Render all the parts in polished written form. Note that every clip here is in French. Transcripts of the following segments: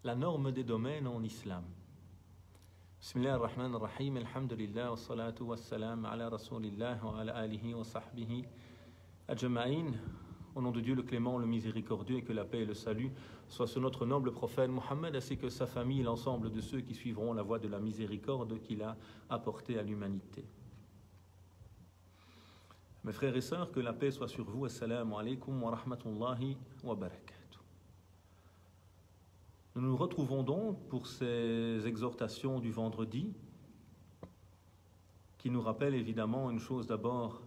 La norme des domaines en islam. Bismillah ar-Rahman ar-Rahim, alhamdulillah, wa salatu wa salam ala rasulillah wa ala alihi wa sahbihi ajma'in. Au nom de Dieu le clément, le miséricordieux, et que la paix et le salut soient sur notre noble prophète Mohammed, ainsi que sa famille et l'ensemble de ceux qui suivront la voie de la miséricorde qu'il a apportée à l'humanité. Mes frères et sœurs, que la paix soit sur vous. Assalamu alaikum wa rahmatullahi wa barakatuh. Nous nous retrouvons donc pour ces exhortations du vendredi qui nous rappellent évidemment une chose d'abord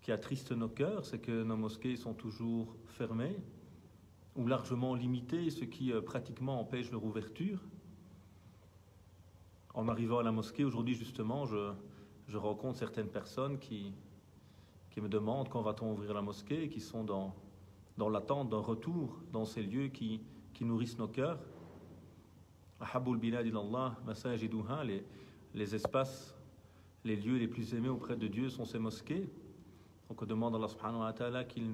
qui attriste nos cœurs, c'est que nos mosquées sont toujours fermées ou largement limitées, ce qui pratiquement empêche leur ouverture. En arrivant à la mosquée aujourd'hui justement, je rencontre certaines personnes qui me demandent quand va-t-on ouvrir la mosquée et qui sont dans l'attente d'un retour dans ces lieux qui nourrissent nos cœurs. Ahabul bilad ilallah masajiduha, les espaces, les lieux les plus aimés auprès de Dieu sont ces mosquées. Donc on demande à Allah subhanahu wa ta'ala qu'il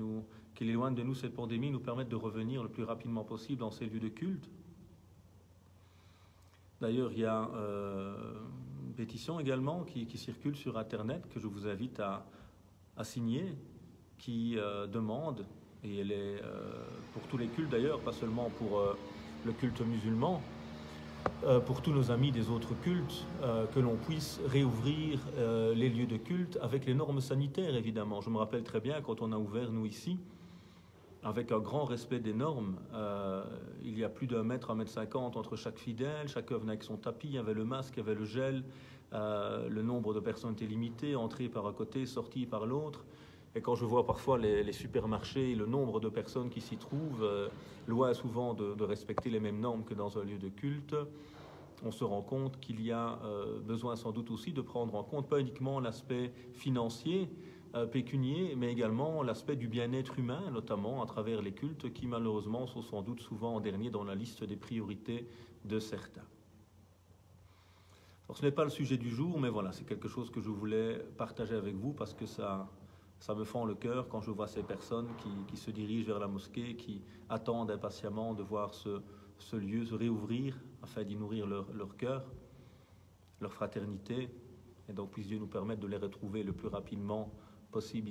éloigne de nous cette pandémie, nous permette de revenir le plus rapidement possible dans ces lieux de culte. D'ailleurs, il y a une pétition également qui circule sur Internet que je vous invite à signer, qui demande, et elle est pour tous les cultes d'ailleurs, pas seulement pour le culte musulman, pour tous nos amis des autres cultes, que l'on puisse réouvrir les lieux de culte avec les normes sanitaires évidemment. Je me rappelle très bien quand on a ouvert nous ici, avec un grand respect des normes, il y a plus d'1 mètre, 1,50 m entre chaque fidèle, chacun venait avec son tapis, il y avait le masque, il y avait le gel, le nombre de personnes était limité, entrée par un côté, sortie par l'autre. Et quand je vois parfois les supermarchés et le nombre de personnes qui s'y trouvent, loin souvent de respecter les mêmes normes que dans un lieu de culte, on se rend compte qu'il y a besoin sans doute aussi de prendre en compte pas uniquement l'aspect financier, pécunier, mais également l'aspect du bien-être humain, notamment à travers les cultes qui malheureusement sont sans doute souvent en dernier dans la liste des priorités de certains. Alors ce n'est pas le sujet du jour, mais voilà, c'est quelque chose que je voulais partager avec vous parce que ça me fend le cœur quand je vois ces personnes qui se dirigent vers la mosquée, qui attendent impatiemment de voir ce lieu se réouvrir afin d'y nourrir leur cœur, leur fraternité, et donc puisse Dieu nous permettre de les retrouver le plus rapidement possible.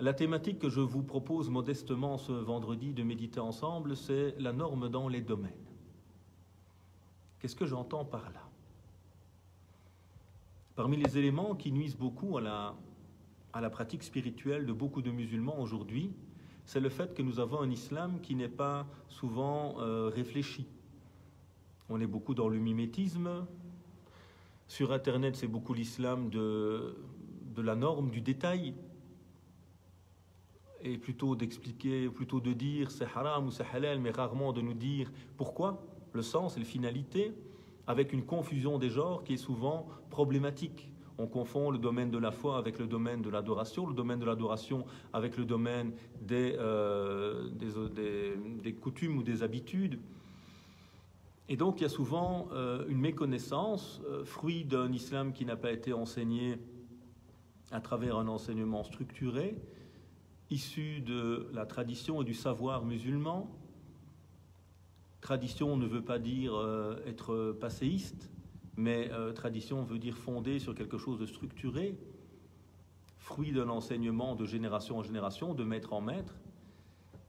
La thématique que je vous propose modestement ce vendredi de méditer ensemble, c'est la norme dans les domaines. Qu'est-ce que j'entends par là ? Parmi les éléments qui nuisent beaucoup à la pratique spirituelle de beaucoup de musulmans aujourd'hui, c'est le fait que nous avons un islam qui n'est pas souvent réfléchi. On est beaucoup dans le mimétisme. Sur Internet, c'est beaucoup l'islam de la norme, du détail. Et plutôt d'expliquer, plutôt de dire c'est haram ou c'est halal, mais rarement de nous dire pourquoi, le sens et la finalité, avec une confusion des genres qui est souvent problématique. On confond le domaine de la foi avec le domaine de l'adoration, le domaine de l'adoration avec le domaine des coutumes ou des habitudes. Et donc il y a souvent une méconnaissance, fruit d'un islam qui n'a pas été enseigné à travers un enseignement structuré, issu de la tradition et du savoir musulman. Tradition ne veut pas dire être passéiste, mais tradition veut dire fondée sur quelque chose de structuré, fruit d'un enseignement de génération en génération, de maître en maître,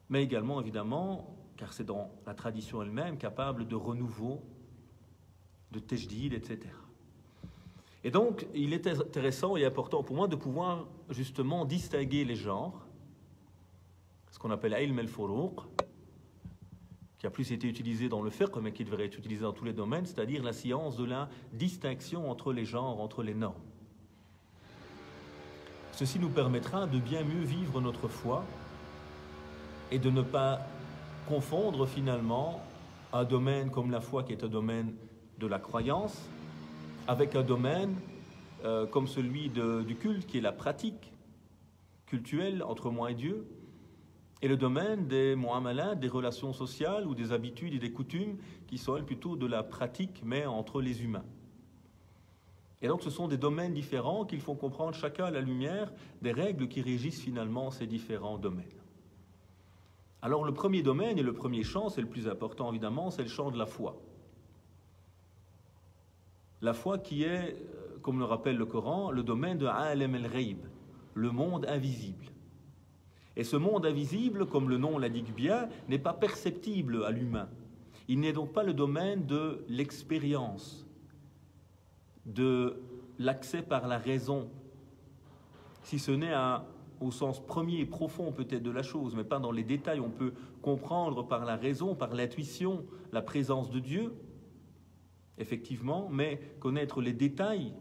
mais également évidemment, car c'est dans la tradition elle-même, capable de renouveau, de tajdid, etc. Et donc, il est intéressant et important pour moi de pouvoir justement distinguer les genres, ce qu'on appelle ilm al-furuq, qui a plus été utilisé dans le fiqh, mais qui devrait être utilisé dans tous les domaines, c'est-à-dire la science de la distinction entre les genres, entre les normes. Ceci nous permettra de bien mieux vivre notre foi et de ne pas confondre finalement un domaine comme la foi, qui est un domaine de la croyance, avec un domaine comme celui du culte, qui est la pratique cultuelle entre moi et Dieu, et le domaine des mu'amalat, des relations sociales ou des habitudes et des coutumes qui sont elles plutôt de la pratique, mais entre les humains. Et donc ce sont des domaines différents qu'il faut comprendre chacun à la lumière des règles qui régissent finalement ces différents domaines. Alors le premier domaine et le premier champ, c'est le plus important évidemment, c'est le champ de la foi. La foi qui est, comme le rappelle le Coran, le domaine de A'lam al-Ghaib, le monde invisible. Et ce monde invisible, comme le nom l'indique bien, n'est pas perceptible à l'humain. Il n'est donc pas le domaine de l'expérience, de l'accès par la raison, si ce n'est au sens premier et profond peut-être de la chose, mais pas dans les détails. On peut comprendre par la raison, par l'intuition, la présence de Dieu, effectivement, mais connaître les détails,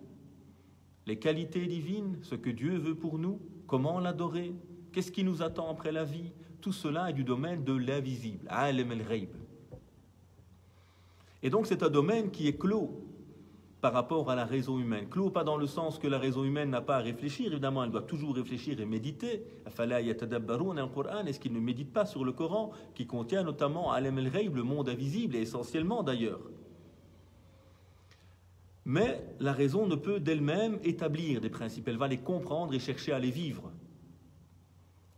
les qualités divines, ce que Dieu veut pour nous, comment l'adorer, qu'est-ce qui nous attend après la vie, tout cela est du domaine de l'invisible, A'lam al-Ghaib. Et donc c'est un domaine qui est clos par rapport à la raison humaine. Clos pas dans le sens que la raison humaine n'a pas à réfléchir, évidemment elle doit toujours réfléchir et méditer. Afala yatadabbaruna al-Qur'an, est-ce qu'ils ne méditent pas sur le Coran, qui contient notamment A'lam al-Ghaib, le monde invisible, et essentiellement d'ailleurs. Mais la raison ne peut d'elle-même établir des principes, elle va les comprendre et chercher à les vivre.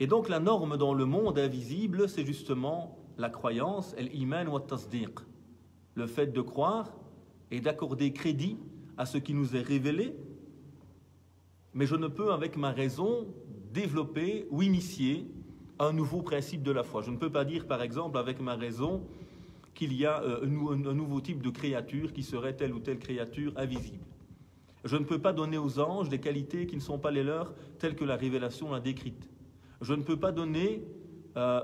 Et donc la norme dans le monde invisible, c'est justement la croyance, l'iman wa tasdiq, le fait de croire et d'accorder crédit à ce qui nous est révélé, mais je ne peux avec ma raison développer ou initier un nouveau principe de la foi. Je ne peux pas dire par exemple avec ma raison qu'il y a un nouveau type de créature qui serait telle ou telle créature invisible. Je ne peux pas donner aux anges des qualités qui ne sont pas les leurs, telles que la révélation l'a décrite. Je ne peux pas donner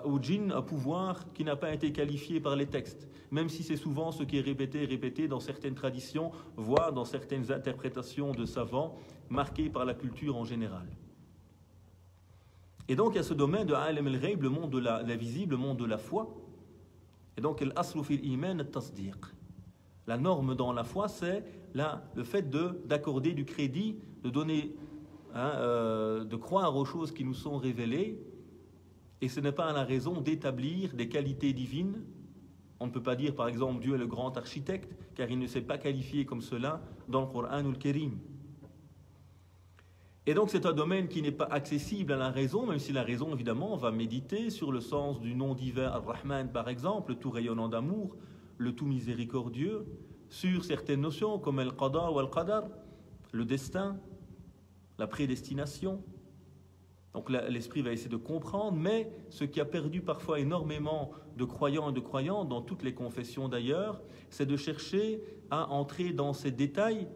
au djinn un pouvoir qui n'a pas été qualifié par les textes, même si c'est souvent ce qui est répété et répété dans certaines traditions, voire dans certaines interprétations de savants, marquées par la culture en général. Et donc il y a ce domaine de A'lam al-Ghaib, le monde de l'invisible, le monde de la foi. Et donc l'aslu fil iman at-tasdiq. La norme dans la foi, c'est le fait d'accorder du crédit, de donner, de croire aux choses qui nous sont révélées. Et ce n'est pas à la raison d'établir des qualités divines. On ne peut pas dire par exemple Dieu est le grand architecte, car il ne s'est pas qualifié comme cela dans le Coran ou le Kérim. Et donc c'est un domaine qui n'est pas accessible à la raison, même si la raison évidemment va méditer sur le sens du nom divin Ar-Rahman par exemple, le tout rayonnant d'amour, le tout miséricordieux, sur certaines notions comme el qada ou al qadar, le destin, la prédestination. Donc l'esprit va essayer de comprendre, mais ce qui a perdu parfois énormément de croyants et de croyantes, dans toutes les confessions d'ailleurs, c'est de chercher à entrer dans ces détails,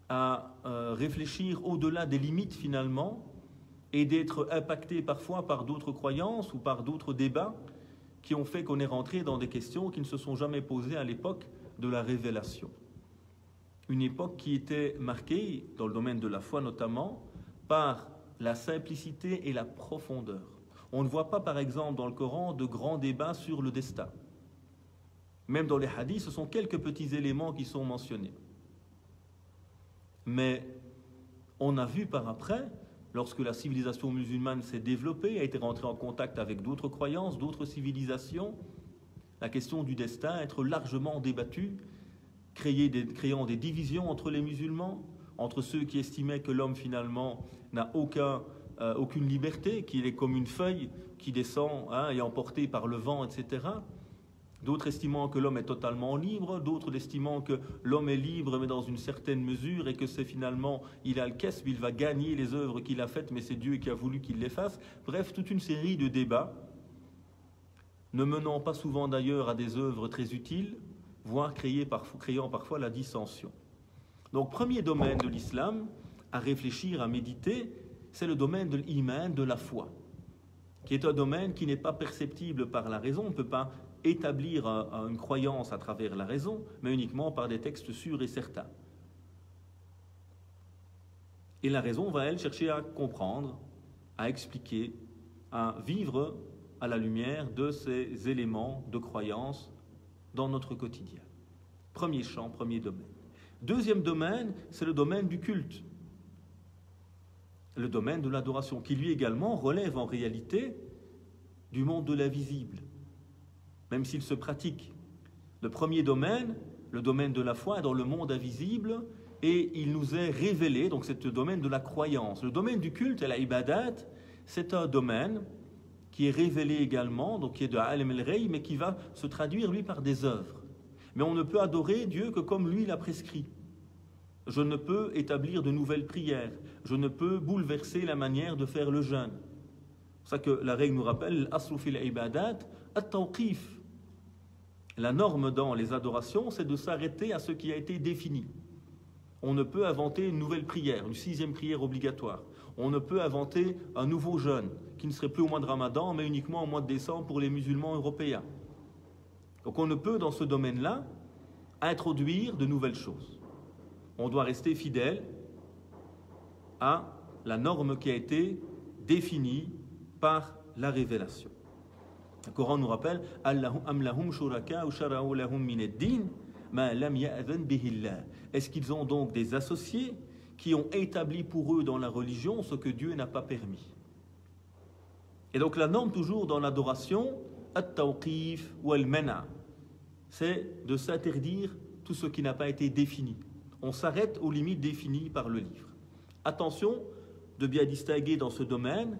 à réfléchir au-delà des limites finalement, et d'être impacté parfois par d'autres croyances ou par d'autres débats qui ont fait qu'on est rentré dans des questions qui ne se sont jamais posées à l'époque de la révélation. Une époque qui était marquée, dans le domaine de la foi notamment, par la simplicité et la profondeur. On ne voit pas par exemple dans le Coran de grands débats sur le destin. Même dans les hadiths, ce sont quelques petits éléments qui sont mentionnés. Mais on a vu par après, lorsque la civilisation musulmane s'est développée, a été rentrée en contact avec d'autres croyances, d'autres civilisations, la question du destin être largement débattue, créant des divisions entre les musulmans, entre ceux qui estimaient que l'homme finalement n'a aucune liberté, qu'il est comme une feuille qui descend et emportée par le vent, etc. D'autres estimant que l'homme est totalement libre, d'autres estimant que l'homme est libre mais dans une certaine mesure et que c'est finalement, il a le kesb, il va gagner les œuvres qu'il a faites mais c'est Dieu qui a voulu qu'il les fasse. Bref, toute une série de débats, ne menant pas souvent d'ailleurs à des œuvres très utiles, voire créant parfois la dissension. Donc premier domaine de l'islam à réfléchir, à méditer, c'est le domaine de l'iman, de la foi, qui est un domaine qui n'est pas perceptible par la raison. On ne peut pas établir une croyance à travers la raison, mais uniquement par des textes sûrs et certains. Et la raison va, elle, chercher à comprendre, à expliquer, à vivre à la lumière de ces éléments de croyance dans notre quotidien. Premier champ, premier domaine. Deuxième domaine, c'est le domaine du culte, le domaine de l'adoration, qui lui également relève en réalité du monde de l'invisible, même s'il se pratique. Le premier domaine, le domaine de la foi, est dans le monde invisible et il nous est révélé, donc c'est le domaine de la croyance. Le domaine du culte, la ibadat, c'est un domaine qui est révélé également, donc qui est de Alim el-Ghayb, mais qui va se traduire, lui, par des œuvres. Mais on ne peut adorer Dieu que comme lui l'a prescrit. Je ne peux établir de nouvelles prières. Je ne peux bouleverser la manière de faire le jeûne. C'est ça que la règle nous rappelle, l'aslu fil ibadat, at-tawqif. La norme dans les adorations, c'est de s'arrêter à ce qui a été défini. On ne peut inventer une nouvelle prière, une 6e prière obligatoire. On ne peut inventer un nouveau jeûne, qui ne serait plus au mois de Ramadan, mais uniquement au mois de décembre pour les musulmans européens. Donc on ne peut, dans ce domaine-là, introduire de nouvelles choses. On doit rester fidèle à la norme qui a été définie par la révélation. Le Coran nous rappelle est-ce qu'ils ont donc des associés qui ont établi pour eux dans la religion ce que Dieu n'a pas permis? Et donc la norme toujours dans l'adoration, at-tawqif ou al-mana', c'est de s'interdire tout ce qui n'a pas été défini. On s'arrête aux limites définies par le livre. Attention de bien distinguer dans ce domaine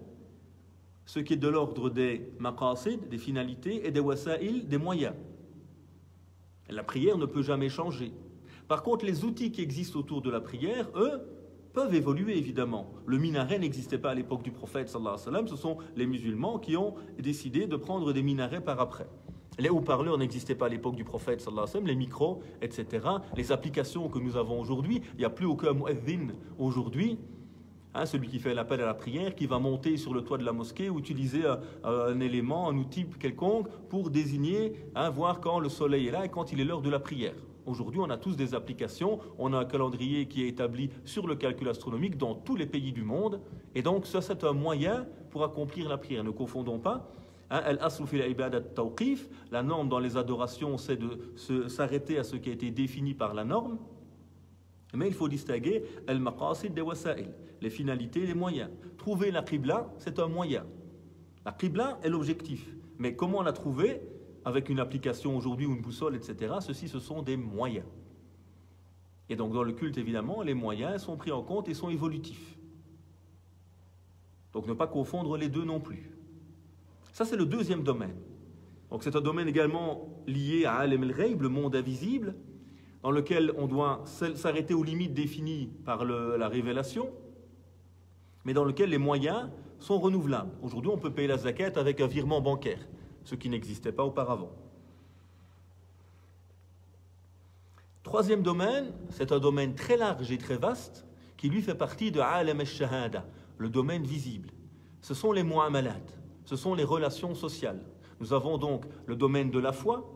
ce qui est de l'ordre des maqasid, des finalités, et des wasa'il, des moyens. La prière ne peut jamais changer. Par contre, les outils qui existent autour de la prière, eux, peuvent évoluer évidemment. Le minaret n'existait pas à l'époque du prophète sallallahu alayhi wa sallam, ce sont les musulmans qui ont décidé de prendre des minarets par après. Les haut-parleurs n'existaient pas à l'époque du prophète sallallahu alayhi wa sallam, les micros, etc. Les applications que nous avons aujourd'hui, il n'y a plus aucun muezzin aujourd'hui, celui qui fait l'appel à la prière, qui va monter sur le toit de la mosquée ou utiliser un élément, un outil quelconque pour désigner, voir quand le soleil est là et quand il est l'heure de la prière. Aujourd'hui, on a tous des applications, on a un calendrier qui est établi sur le calcul astronomique dans tous les pays du monde, et donc ça c'est un moyen pour accomplir la prière. Ne confondons pas. Al-aslu fil ibadat tawqif, la norme dans les adorations, c'est de s'arrêter à ce qui a été défini par la norme, mais il faut distinguer al-maqasid des wasa'il, les finalités et les moyens. Trouver la qibla, c'est un moyen. La qibla est l'objectif, mais comment la trouver avec une application aujourd'hui ou une boussole, etc., ceci, ce sont des moyens. Et donc dans le culte, évidemment, les moyens sont pris en compte et sont évolutifs. Donc ne pas confondre les deux non plus. Ça, c'est le deuxième domaine. Donc c'est un domaine également lié à Alim el-Ghayb, le monde invisible, dans lequel on doit s'arrêter aux limites définies par la révélation, mais dans lequel les moyens sont renouvelables. Aujourd'hui, on peut payer la zakat avec un virement bancaire, ce qui n'existait pas auparavant. Troisième domaine, c'est un domaine très large et très vaste, qui lui fait partie de Alam al-Shahada, le domaine visible. Ce sont les mu'amalat, ce sont les relations sociales. Nous avons donc le domaine de la foi.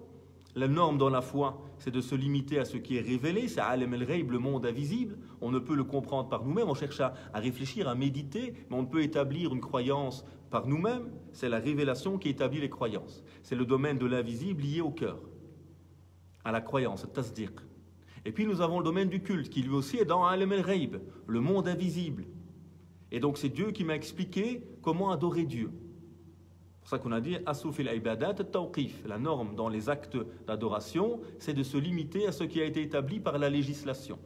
La norme dans la foi, c'est de se limiter à ce qui est révélé, c'est Alam el-Ghayb, le monde invisible. On ne peut le comprendre par nous-mêmes, on cherche à réfléchir, à méditer, mais on ne peut établir une croyance par nous-mêmes. C'est la révélation qui établit les croyances. C'est le domaine de l'invisible lié au cœur, à la croyance, tasdiq. Et puis nous avons le domaine du culte, qui lui aussi est dans Alam el-Ghayb, le monde invisible. Et donc c'est Dieu qui m'a expliqué comment adorer Dieu. C'est pour ça qu'on a dit aslu fil ibadat at-tawqif. La norme dans les actes d'adoration, c'est de se limiter à ce qui a été établi par la législation,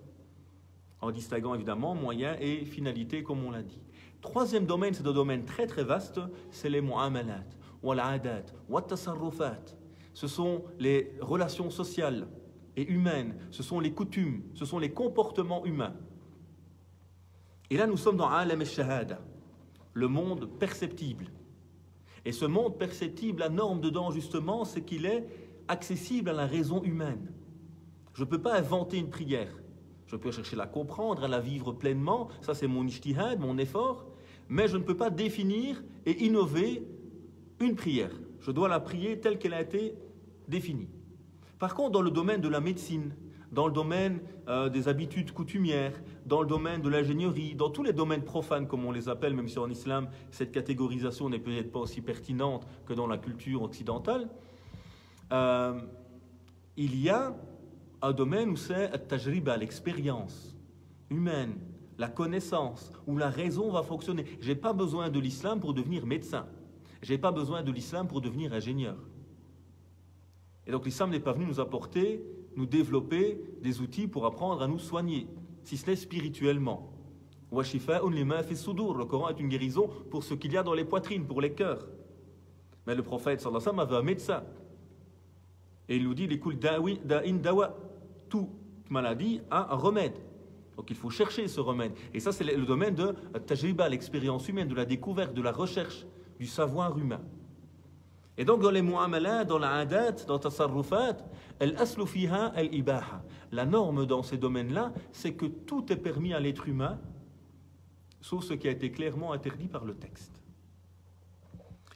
en distinguant évidemment moyens et finalités, comme on l'a dit. Troisième domaine, c'est un domaine très très vaste, c'est les mu'amalat, wal adat, wat tasarrufat. Ce sont les relations sociales et humaines, ce sont les coutumes, ce sont les comportements humains. Et là, nous sommes dans Alam al-Shahada, le monde perceptible. Et ce monde perceptible, la norme dedans justement, c'est qu'il est accessible à la raison humaine. Je ne peux pas inventer une prière. Je peux chercher à la comprendre, à la vivre pleinement. Ça, c'est mon ijtihad, mon effort. Mais je ne peux pas définir et innover une prière. Je dois la prier telle qu'elle a été définie. Par contre, dans le domaine de la médecine, dans le domaine des habitudes coutumières, dans le domaine de l'ingénierie, dans tous les domaines profanes comme on les appelle, même si en islam cette catégorisation n'est peut-être pas aussi pertinente que dans la culture occidentale, il y a un domaine où c'est at-tajriba, l'expérience humaine, la connaissance, où la raison va fonctionner. Je n'ai pas besoin de l'islam pour devenir médecin, je n'ai pas besoin de l'islam pour devenir ingénieur. Et donc l'islam n'est pas venu nous apporter, nous développer des outils pour apprendre à nous soigner, si ce n'est spirituellement. Le Coran est une guérison pour ce qu'il y a dans les poitrines, pour les cœurs. Mais le prophète sallallahu alayhi wa sallam avait un médecin. Et il nous dit, l'écoute da'in dawa, toute maladie a un remède. Donc il faut chercher ce remède. Et ça, c'est le domaine de tajriba, l'expérience humaine, de la découverte, de la recherche, du savoir humain. Et donc dans les mu'amalat, dans la adat, dans tasarrufat, al-aslu fiha al-ibaha. La norme dans ces domaines-là, c'est que tout est permis à l'être humain, sauf ce qui a été clairement interdit par le texte.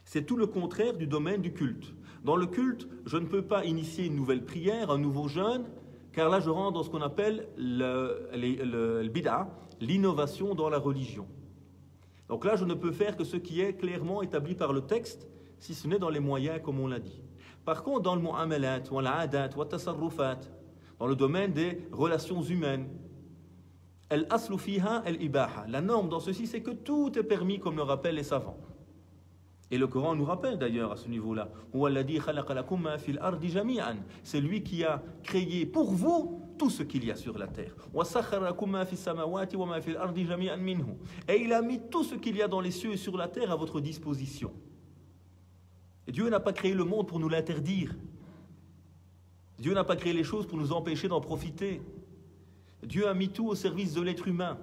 C'est tout le contraire du domaine du culte. Dans le culte, je ne peux pas initier une nouvelle prière, un nouveau jeûne, car là je rentre dans ce qu'on appelle le bid'a, l'innovation dans la religion. Donc là je ne peux faire que ce qui est clairement établi par le texte, si ce n'est dans les moyens comme on l'a dit. Par contre, dans le mu'amalat, ou l'adat, ou tasarrufat, dans le domaine des relations humaines, al-aslu fiha al-ibaha. La norme dans ceci, c'est que tout est permis, comme le rappellent les savants. Et le Coran nous rappelle d'ailleurs à ce niveau-là. C'est lui qui a créé pour vous tout ce qu'il y a sur la terre. Et il a mis tout ce qu'il y a dans les cieux et sur la terre à votre disposition. Et Dieu n'a pas créé le monde pour nous l'interdire. Dieu n'a pas créé les choses pour nous empêcher d'en profiter. Dieu a mis tout au service de l'être humain,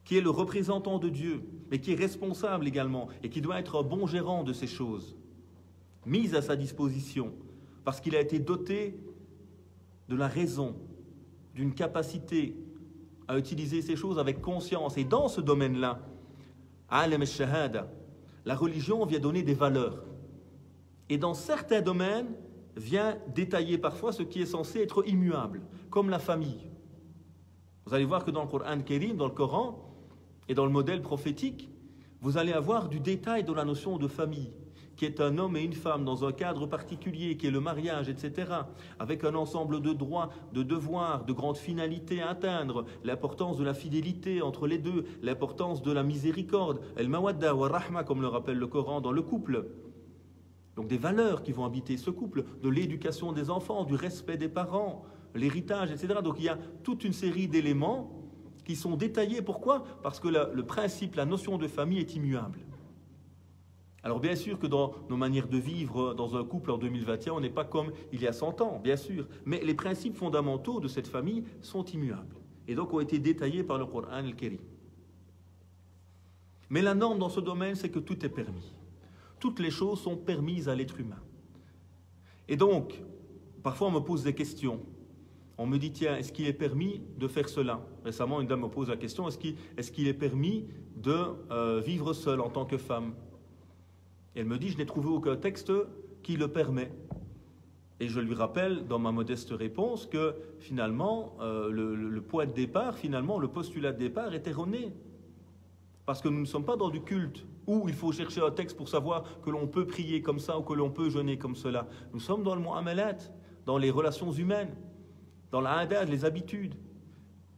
qui est le représentant de Dieu, mais qui est responsable également, et qui doit être un bon gérant de ces choses, mises à sa disposition, parce qu'il a été doté de la raison, d'une capacité à utiliser ces choses avec conscience. Et dans ce domaine-là, alam al-shahada, la religion vient donner des valeurs. Et dans certains domaines, vient détailler parfois ce qui est censé être immuable, comme la famille. Vous allez voir que dans le Coran Kérim, dans le Coran, et dans le modèle prophétique, vous allez avoir du détail de la notion de famille, qui est un homme et une femme dans un cadre particulier, qui est le mariage, etc., avec un ensemble de droits, de devoirs, de grandes finalités à atteindre, l'importance de la fidélité entre les deux, l'importance de la miséricorde, el-mawadda wa rahma, comme le rappelle le Coran, dans le couple. Donc des valeurs qui vont habiter ce couple, de l'éducation des enfants, du respect des parents, l'héritage, etc. Donc il y a toute une série d'éléments qui sont détaillés. Pourquoi ? Parce que le principe, la notion de famille est immuable. Alors bien sûr que dans nos manières de vivre dans un couple en 2021, on n'est pas comme il y a 100 ans, bien sûr. Mais les principes fondamentaux de cette famille sont immuables. Et donc ont été détaillés par le Coran al-Kérim. Mais la norme dans ce domaine, c'est que tout est permis. Toutes les choses sont permises à l'être humain. Et donc, parfois on me pose des questions. On me dit, tiens, est-ce qu'il est permis de faire cela ? Récemment, une dame me pose la question, est-ce qu'il est permis de vivre seule en tant que femme ? Et elle me dit, je n'ai trouvé aucun texte qui le permet. Et je lui rappelle, dans ma modeste réponse, que finalement, le point de départ, finalement, le postulat de départ est erroné. Parce que nous ne sommes pas dans du culte, où il faut chercher un texte pour savoir que l'on peut prier comme ça ou que l'on peut jeûner comme cela. Nous sommes dans le mu'amalat, dans les relations humaines, dans la adat, les habitudes.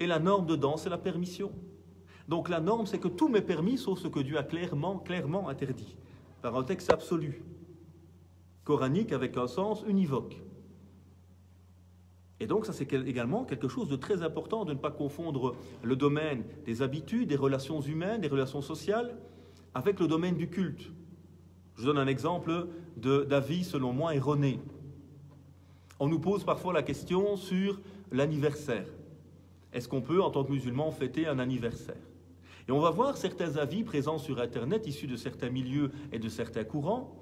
Et la norme dedans, c'est la permission. Donc la norme, c'est que tout m'est permis, sauf ce que Dieu a clairement interdit, par un texte absolu, coranique avec un sens univoque. Et donc ça, c'est également quelque chose de très important, de ne pas confondre le domaine des habitudes, des relations humaines, des relations sociales, avec le domaine du culte. Je donne un exemple d'avis, selon moi, erroné. On nous pose parfois la question sur l'anniversaire. Est-ce qu'on peut, en tant que musulman, fêter un anniversaire ? Et on va voir certains avis présents sur Internet, issus de certains milieux et de certains courants,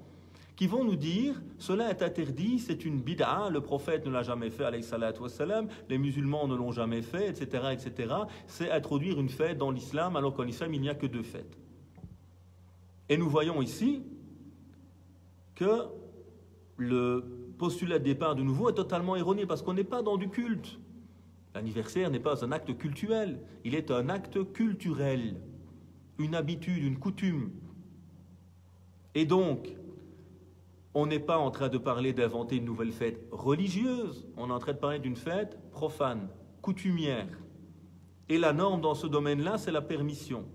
qui vont nous dire, cela est interdit, c'est une bid'a, le prophète ne l'a jamais fait, alayhi salatu wassalam, les musulmans ne l'ont jamais fait, etc., etc. C'est introduire une fête dans l'islam, alors qu'en islam, il n'y a que 2 fêtes. Et nous voyons ici que le postulat de départ de nouveau est totalement erroné, parce qu'on n'est pas dans du culte. L'anniversaire n'est pas un acte cultuel, il est un acte culturel, une habitude, une coutume. Et donc, on n'est pas en train de parler d'inventer une nouvelle fête religieuse, on est en train de parler d'une fête profane, coutumière. Et la norme dans ce domaine-là, c'est la permission.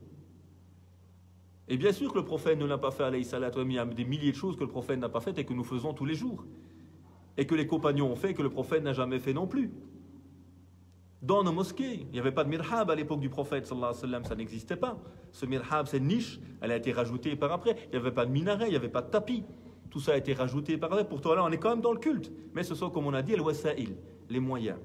Et bien sûr que le prophète ne l'a pas fait, alayhi salatu wa sallam, il y a des milliers de choses que le prophète n'a pas faites et que nous faisons tous les jours. Et que les compagnons ont fait et que le prophète n'a jamais fait non plus. dans nos mosquées. Il n'y avait pas de mirhab à l'époque du prophète, sallallahu alayhi wa sallam, ça n'existait pas. Ce mirhab, cette niche, elle a été rajoutée par après. Il n'y avait pas de minaret, il n'y avait pas de tapis. Tout ça a été rajouté par après. Pourtant, là, on est quand même dans le culte. Mais ce sont, comme on a dit, al-wasa'il, les moyens.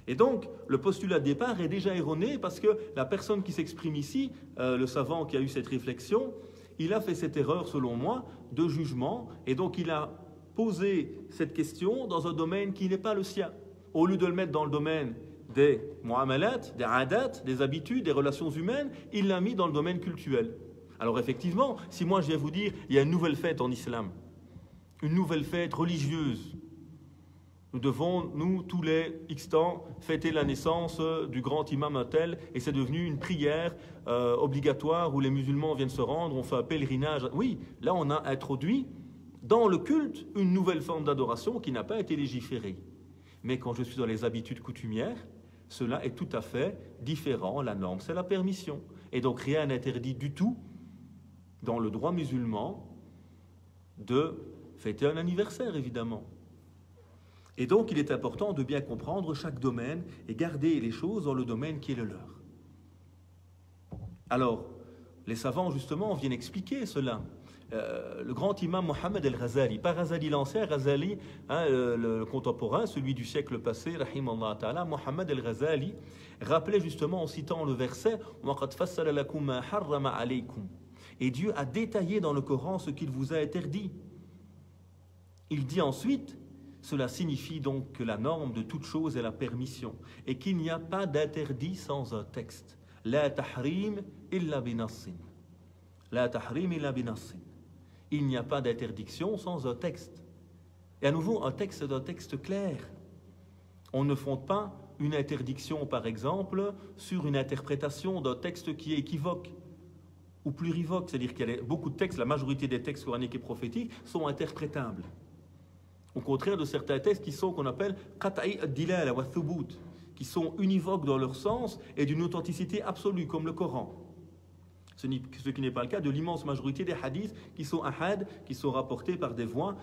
Et donc, le postulat de départ est déjà erroné parce que la personne qui s'exprime ici, le savant qui a eu cette réflexion, il a fait cette erreur, selon moi, de jugement. Et donc, il a posé cette question dans un domaine qui n'est pas le sien. Au lieu de le mettre dans le domaine des mu'amalat, des adat, des habitudes, des relations humaines, il l'a mis dans le domaine cultuel. Alors effectivement, si moi je viens vous dire, il y a une nouvelle fête en islam, une nouvelle fête religieuse, nous devons, nous, tous les X temps, fêter la naissance du grand imam tel, et c'est devenu une prière obligatoire où les musulmans viennent se rendre, on fait un pèlerinage. Oui, là on a introduit dans le culte une nouvelle forme d'adoration qui n'a pas été légiférée. Mais quand je suis dans les habitudes coutumières, cela est tout à fait différent. La norme, c'est la permission. Et donc rien n'interdit du tout, dans le droit musulman, de fêter un anniversaire, évidemment. Et donc il est important de bien comprendre chaque domaine et garder les choses dans le domaine qui est le leur. Alors, les savants, justement, viennent expliquer cela. Le grand imam Mohammed al-Ghazali, pas Ghazali l'ancien, Ghazali, le contemporain, celui du siècle passé, rahimallah ta'ala, Mohammed al-Ghazali, rappelait justement en citant le verset et Dieu a détaillé dans le Coran ce qu'il vous a interdit. Il dit ensuite, cela signifie donc que la norme de toute chose est la permission et qu'il n'y a pas d'interdit sans un texte. La tahrim illa binassin. La tahrim illa binassin. Il n'y a pas d'interdiction sans un texte. Et à nouveau, un texte est un texte clair. On ne fonde pas une interdiction, par exemple, sur une interprétation d'un texte qui est équivoque ou plurivoque. C'est-à-dire qu'il y a beaucoup de textes, la majorité des textes coraniques et prophétiques sont interprétables. Au contraire de certains textes qui sont, qu'on appelle qat'i ad-dilala wa thubut, qui sont univoques dans leur sens et d'une authenticité absolue, comme le Coran. Ce qui n'est pas le cas de l'immense majorité des hadiths qui sont ahad, qui sont rapportés par des voix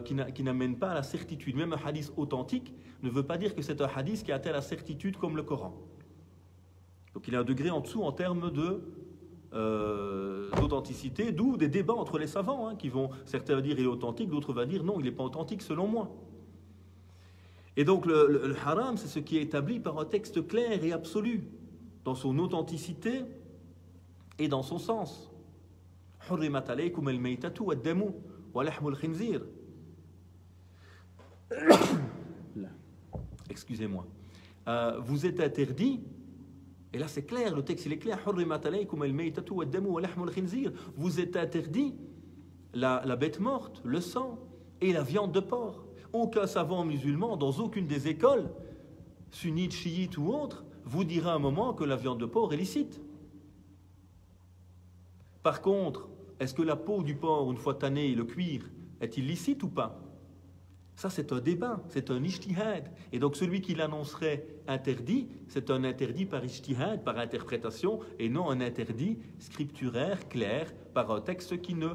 qui n'amènent pas à la certitude. Même un hadith authentique ne veut pas dire que c'est un hadith qui atteint la certitude comme le Coran. Donc il y a un degré en dessous en termes d'authenticité, d'où des débats entre les savants, qui vont, certains vont dire il est authentique, d'autres vont dire non, il n'est pas authentique selon moi. Et donc le haram, c'est ce qui est établi par un texte clair et absolu, dans son authenticité et dans son sens. حرمت عليكم الميتة والدم ولحم الخنزير. Excusez-moi. Vous êtes interdit, et là c'est clair, le texte il est clair. حرمت عليكم الميتة والدم ولحم الخنزير. Vous êtes interdit la bête morte, le sang et la viande de porc. Aucun savant musulman, dans aucune des écoles, sunnite, chiite ou autre, vous dira à un moment que la viande de porc est licite. Par contre, est-ce que la peau du porc, une fois tannée, le cuir, est illicite ou pas? Ça, c'est un débat, c'est un ijtihad. Et donc, celui qui l'annoncerait interdit, c'est un interdit par ijtihad, par interprétation, et non un interdit scripturaire, clair, par un texte qui ne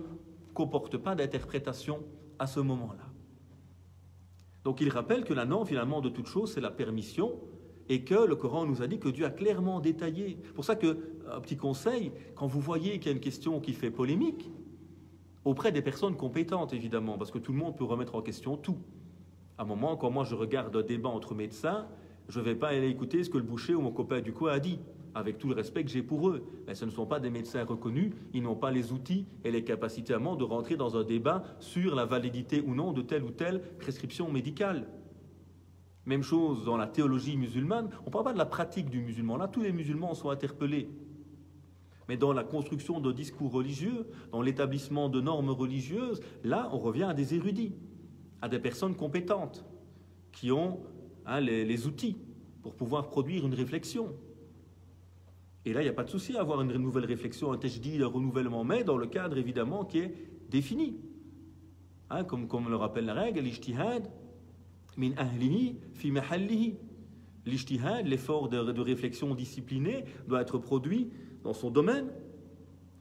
comporte pas d'interprétation à ce moment-là. Donc, il rappelle que la norme, finalement, de toute chose, c'est la permission, et que le Coran nous a dit que Dieu a clairement détaillé. C'est pour ça que, un petit conseil, quand vous voyez qu'il y a une question qui fait polémique, auprès des personnes compétentes, évidemment, parce que tout le monde peut remettre en question tout. À un moment, quand moi je regarde un débat entre médecins, je ne vais pas aller écouter ce que le boucher ou mon copain du coin a dit, avec tout le respect que j'ai pour eux. Mais ce ne sont pas des médecins reconnus, ils n'ont pas les outils et les capacités à de rentrer dans un débat sur la validité ou non de telle ou telle prescription médicale. Même chose dans la théologie musulmane, on ne parle pas de la pratique du musulman, là tous les musulmans sont interpellés. Mais dans la construction de discours religieux, dans l'établissement de normes religieuses, là on revient à des érudits, à des personnes compétentes, qui ont les outils pour pouvoir produire une réflexion. Et là il n'y a pas de souci à avoir une nouvelle réflexion, un tajdid, un renouvellement, mais dans le cadre évidemment qui est défini. Comme le rappelle la règle, l'ijtihad, min ahlihi fi mahallihi. L'ijtihad, l'effort de réflexion disciplinée, doit être produit dans son domaine,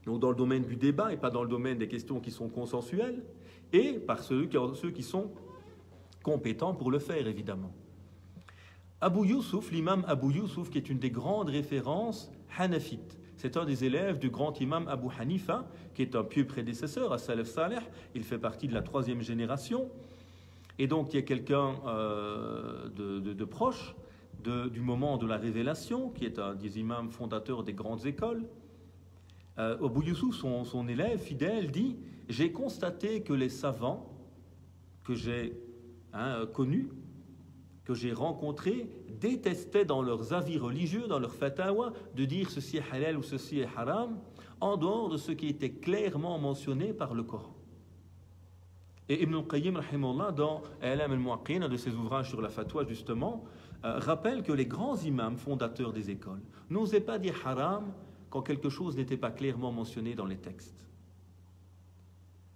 donc dans le domaine du débat et pas dans le domaine des questions qui sont consensuelles, et par ceux qui sont compétents pour le faire, évidemment. Abu Yusuf, l'imam Abu Yusuf, qui est une des grandes références hanafites. C'est un des élèves du grand imam Abu Hanifa, qui est un pieux prédécesseur à Salaf Saleh. Il fait partie de la 3e génération. Et donc, il y a quelqu'un de proche du moment de la révélation, qui est un des imams fondateurs des grandes écoles. Abu Yusuf, son élève fidèle, dit « J'ai constaté que les savants que j'ai connus, que j'ai rencontrés, détestaient dans leurs avis religieux, dans leurs fatawa, de dire ceci est halal ou ceci est haram, en dehors de ce qui était clairement mentionné par le Coran. » Et Ibn al-Qayyim, rahimahullah, dans I'lam al-Muwaqqi'in, un de ses ouvrages sur la fatwa, justement, rappelle que les grands imams fondateurs des écoles n'osaient pas dire haram quand quelque chose n'était pas clairement mentionné dans les textes.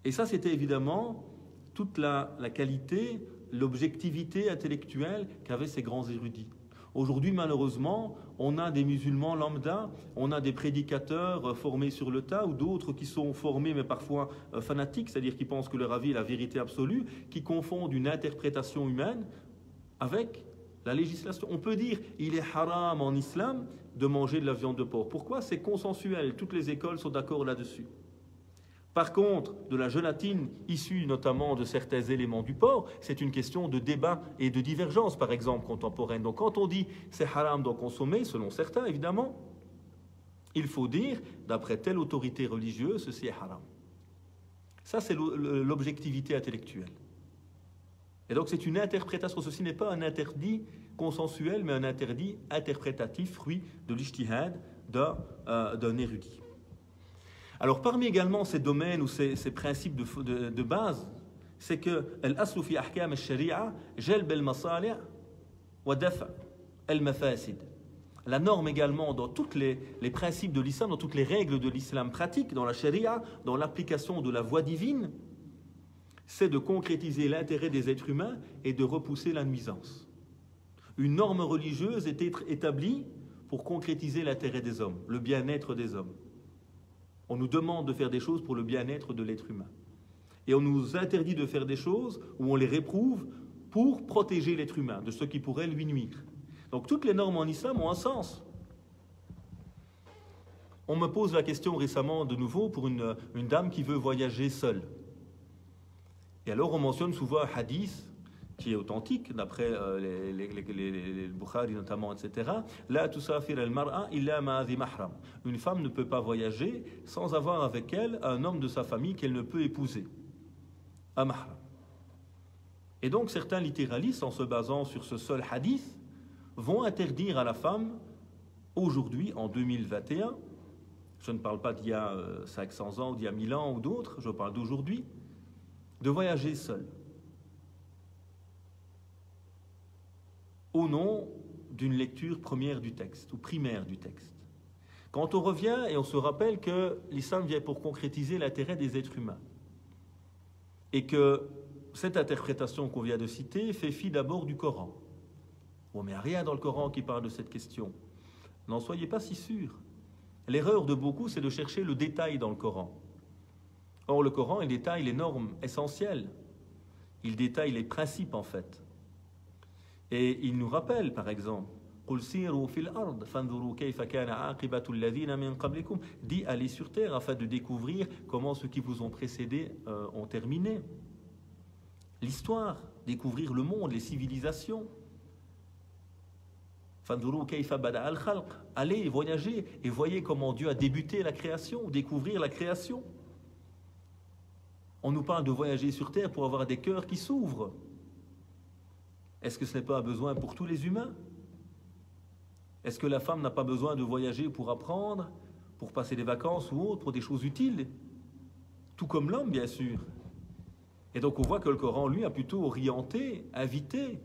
Et ça, c'était évidemment toute la qualité, l'objectivité intellectuelle qu'avaient ces grands érudits. Aujourd'hui, malheureusement, on a des musulmans lambda, on a des prédicateurs formés sur le tas, ou d'autres qui sont formés, mais parfois fanatiques, c'est-à-dire qui pensent que leur avis est la vérité absolue, qui confondent une interprétation humaine avec la législation. On peut dire il est haram en islam de manger de la viande de porc. Pourquoi? C'est consensuel, toutes les écoles sont d'accord là-dessus. Par contre, de la gélatine issue notamment de certains éléments du porc, c'est une question de débat et de divergence, par exemple, contemporaine. Donc quand on dit c'est haram d'en consommer, selon certains, évidemment, il faut dire, d'après telle autorité religieuse, ceci est haram. Ça, c'est l'objectivité intellectuelle. Et donc c'est une interprétation. Ceci n'est pas un interdit consensuel, mais un interdit interprétatif, fruit de l'ijtihad d'un érudit. Alors parmi également ces domaines ou ces principes de base, c'est que al-aslu fi ahkam al-sharia jalb al-masali' wa daf' al-mafasid. La norme également dans tous les principes de l'islam, dans toutes les règles de l'islam pratiques, dans la sharia, dans l'application de la voie divine, c'est de concrétiser l'intérêt des êtres humains et de repousser la nuisance. Une norme religieuse est établie pour concrétiser l'intérêt des hommes, le bien-être des hommes. On nous demande de faire des choses pour le bien-être de l'être humain. Et on nous interdit de faire des choses où on les réprouve pour protéger l'être humain de ce qui pourrait lui nuire. Donc toutes les normes en islam ont un sens. On me pose la question récemment de nouveau pour une dame qui veut voyager seule. Et alors on mentionne souvent un hadith qui est authentique, d'après les Bukhari notamment, etc. La tusafir al-mar'a illa ma'a dhi mahram. Une femme ne peut pas voyager sans avoir avec elle un homme de sa famille qu'elle ne peut épouser. Un mahram. Et donc certains littéralistes, en se basant sur ce seul hadith, vont interdire à la femme, aujourd'hui, en 2021, je ne parle pas d'il y a 500 ans, ou d'il y a 1000 ans ou d'autres, je parle d'aujourd'hui, de voyager seule. Au nom d'une lecture première du texte ou primaire du texte. Quand on revient et on se rappelle que l'islam vient pour concrétiser l'intérêt des êtres humains et que cette interprétation qu'on vient de citer fait fi d'abord du Coran. Bon, mais il n'y a rien dans le Coran qui parle de cette question. N'en soyez pas si sûrs. L'erreur de beaucoup, c'est de chercher le détail dans le Coran. Or, le Coran, il détaille les normes essentielles. Il détaille les principes, en fait. Et il nous rappelle, par exemple, dit allez sur terre afin de découvrir comment ceux qui vous ont précédés ont terminé. L'histoire, découvrir le monde, les civilisations. Allez voyager et voyez comment Dieu a débuté la création, découvrir la création. On nous parle de voyager sur terre pour avoir des cœurs qui s'ouvrent. Est-ce que ce n'est pas un besoin pour tous les humains? Est-ce que la femme n'a pas besoin de voyager pour apprendre, pour passer des vacances ou autre, pour des choses utiles? Tout comme l'homme, bien sûr. Et donc on voit que le Coran, lui, a plutôt orienté, invité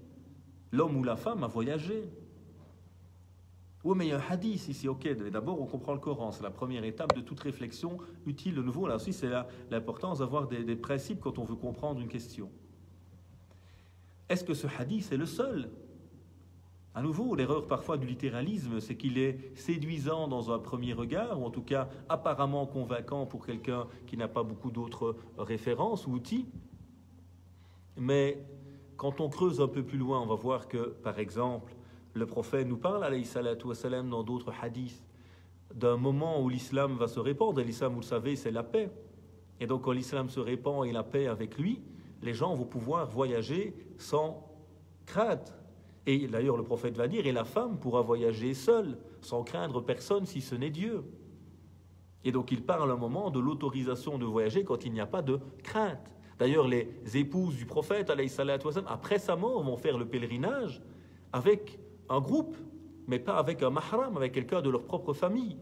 l'homme ou la femme à voyager. Oui, mais il y a un hadith ici, ok, d'abord on comprend le Coran, c'est la première étape de toute réflexion utile de nouveau. Là aussi, c'est l'importance d'avoir des principes quand on veut comprendre une question. Est-ce que ce hadith est le seul? À nouveau, l'erreur parfois du littéralisme, c'est qu'il est séduisant dans un premier regard, ou en tout cas apparemment convaincant pour quelqu'un qui n'a pas beaucoup d'autres références ou outils. Mais quand on creuse un peu plus loin, on va voir que, par exemple, Le prophète nous parle, alayhi salatu wassalam, dans d'autres hadiths, d'un moment où l'islam va se répandre. Et l'islam, vous le savez, c'est la paix. Et donc, quand l'islam se répand et la paix avec lui, les gens vont pouvoir voyager sans crainte. Et d'ailleurs, le prophète va dire, et la femme pourra voyager seule, sans craindre personne si ce n'est Dieu. Et donc, il parle un moment de l'autorisation de voyager quand il n'y a pas de crainte. D'ailleurs, les épouses du prophète, alayhi salatu wassalam, après sa mort, vont faire le pèlerinage avec un groupe, mais pas avec un mahram, avec quelqu'un de leur propre famille.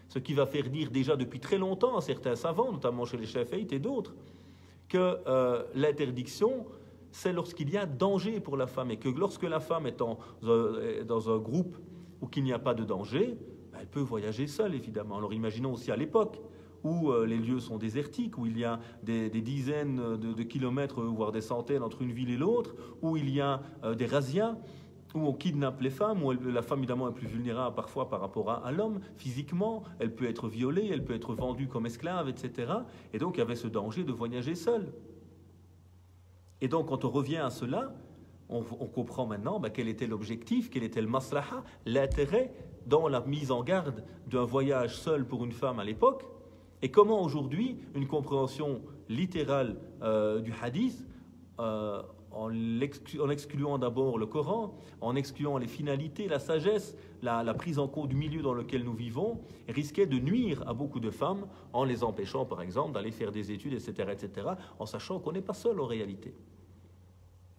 Ce qui va faire dire déjà depuis très longtemps à certains savants, notamment chez les Chafi'ites et d'autres, que l'interdiction, c'est lorsqu'il y a danger pour la femme, et que lorsque la femme est dans un groupe où il n'y a pas de danger, elle peut voyager seule, évidemment. Alors imaginons aussi à l'époque où les lieux sont désertiques, où il y a des dizaines de kilomètres, voire des centaines entre une ville et l'autre, où il y a des razzias, où on kidnappe les femmes, où la femme évidemment est plus vulnérable parfois par rapport à l'homme, physiquement, elle peut être violée, elle peut être vendue comme esclave, etc. Et donc il y avait ce danger de voyager seule. Et donc quand on revient à cela, on comprend maintenant quel était l'objectif, quel était le maslaha, l'intérêt dans la mise en garde d'un voyage seul pour une femme à l'époque, et comment aujourd'hui une compréhension littérale du hadith, en excluant d'abord le Coran, en excluant les finalités, la sagesse, la prise en compte du milieu dans lequel nous vivons, risquait de nuire à beaucoup de femmes en les empêchant, par exemple, d'aller faire des études, etc., en sachant qu'on n'est pas seul en réalité.